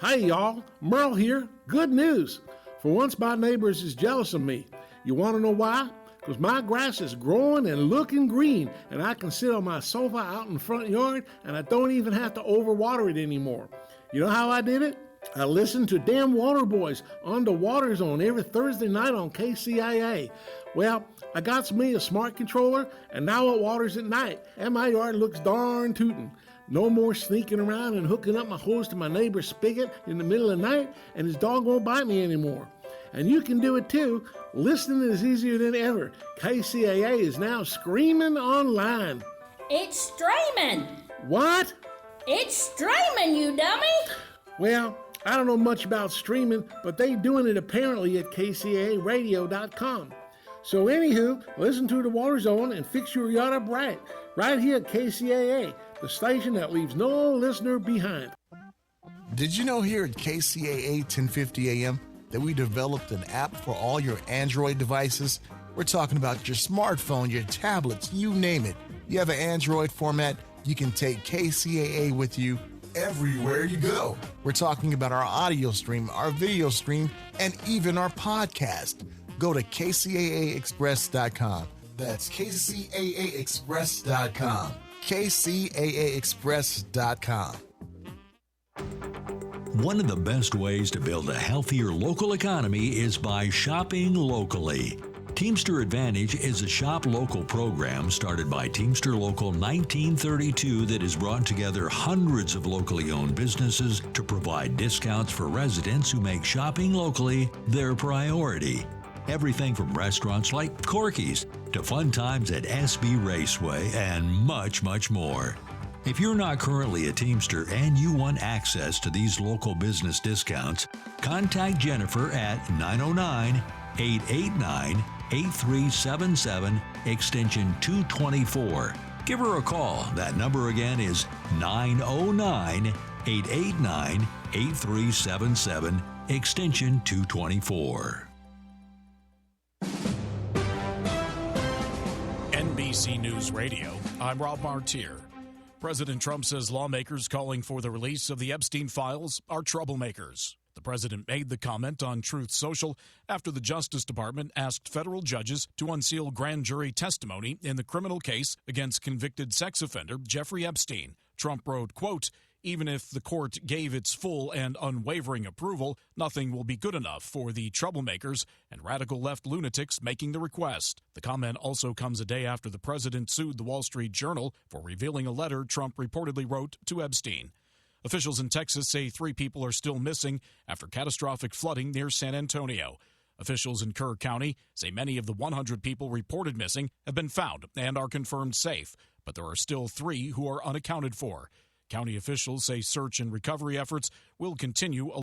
S6: Hey y'all, Merle here. Good news. For once my neighbors is jealous of me. You want to know why? Because my grass is growing and looking green, and I can sit on my sofa out in the front yard, and I don't even have to overwater it anymore. You know how I did it? I listened to Damn Water Boys on the Water Zone every Thursday night on KCAA. Well, I got me a smart controller, and now it waters at night, and my yard looks darn tootin'. No more sneaking around and hooking up my hose to my neighbor's spigot in the middle of the night, and his dog won't bite me anymore. And you can do it too. Listening is easier than ever. KCAA is now streaming online.
S22: It's streaming.
S6: What?
S22: It's streaming, you dummy.
S6: Well, I don't know much about streaming, but they doing it apparently at KCAAradio.com. So anywho, listen to the Water Zone and fix your yard up right here at KCAA, the station that leaves no listener behind.
S23: Did you know here at KCAA 1050 AM that we developed an app for all your Android devices? We're talking about your smartphone, your tablets, you name it. You have an Android format, you can take KCAA with you everywhere you go. We're talking about our audio stream, our video stream, and even our podcast. Go to KCAAexpress.com. That's KCAAexpress.com. KCAAexpress.com.
S24: One of the best ways to build a healthier local economy is by shopping locally. Teamster Advantage is a shop local program started by Teamster Local 1932 that has brought together hundreds of locally owned businesses to provide discounts for residents who make shopping locally their priority. Everything from restaurants like Corky's to fun times at SB Raceway and much, much more. If you're not currently a Teamster and you want access to these local business discounts, contact Jennifer at 909-889-8377, extension 224. Give her a call. That number again is 909-889-8377, extension 224.
S25: NBC News Radio, I'm Rob Martier. President Trump says lawmakers calling for the release of the Epstein files are troublemakers. The president made the comment on Truth Social after the Justice Department asked federal judges to unseal grand jury testimony in the criminal case against convicted sex offender Jeffrey Epstein. Trump wrote, quote, "Even if the court gave its full and unwavering approval, nothing will be good enough for the troublemakers and radical left lunatics making the request." The comment also comes a day after the president sued the Wall Street Journal for revealing a letter Trump reportedly wrote to Epstein. Officials in Texas say 3 people are still missing after catastrophic flooding near San Antonio. Officials in Kerr County say many of the 100 people reported missing have been found and are confirmed safe, but there are still 3 who are unaccounted for. County officials say search and recovery efforts will continue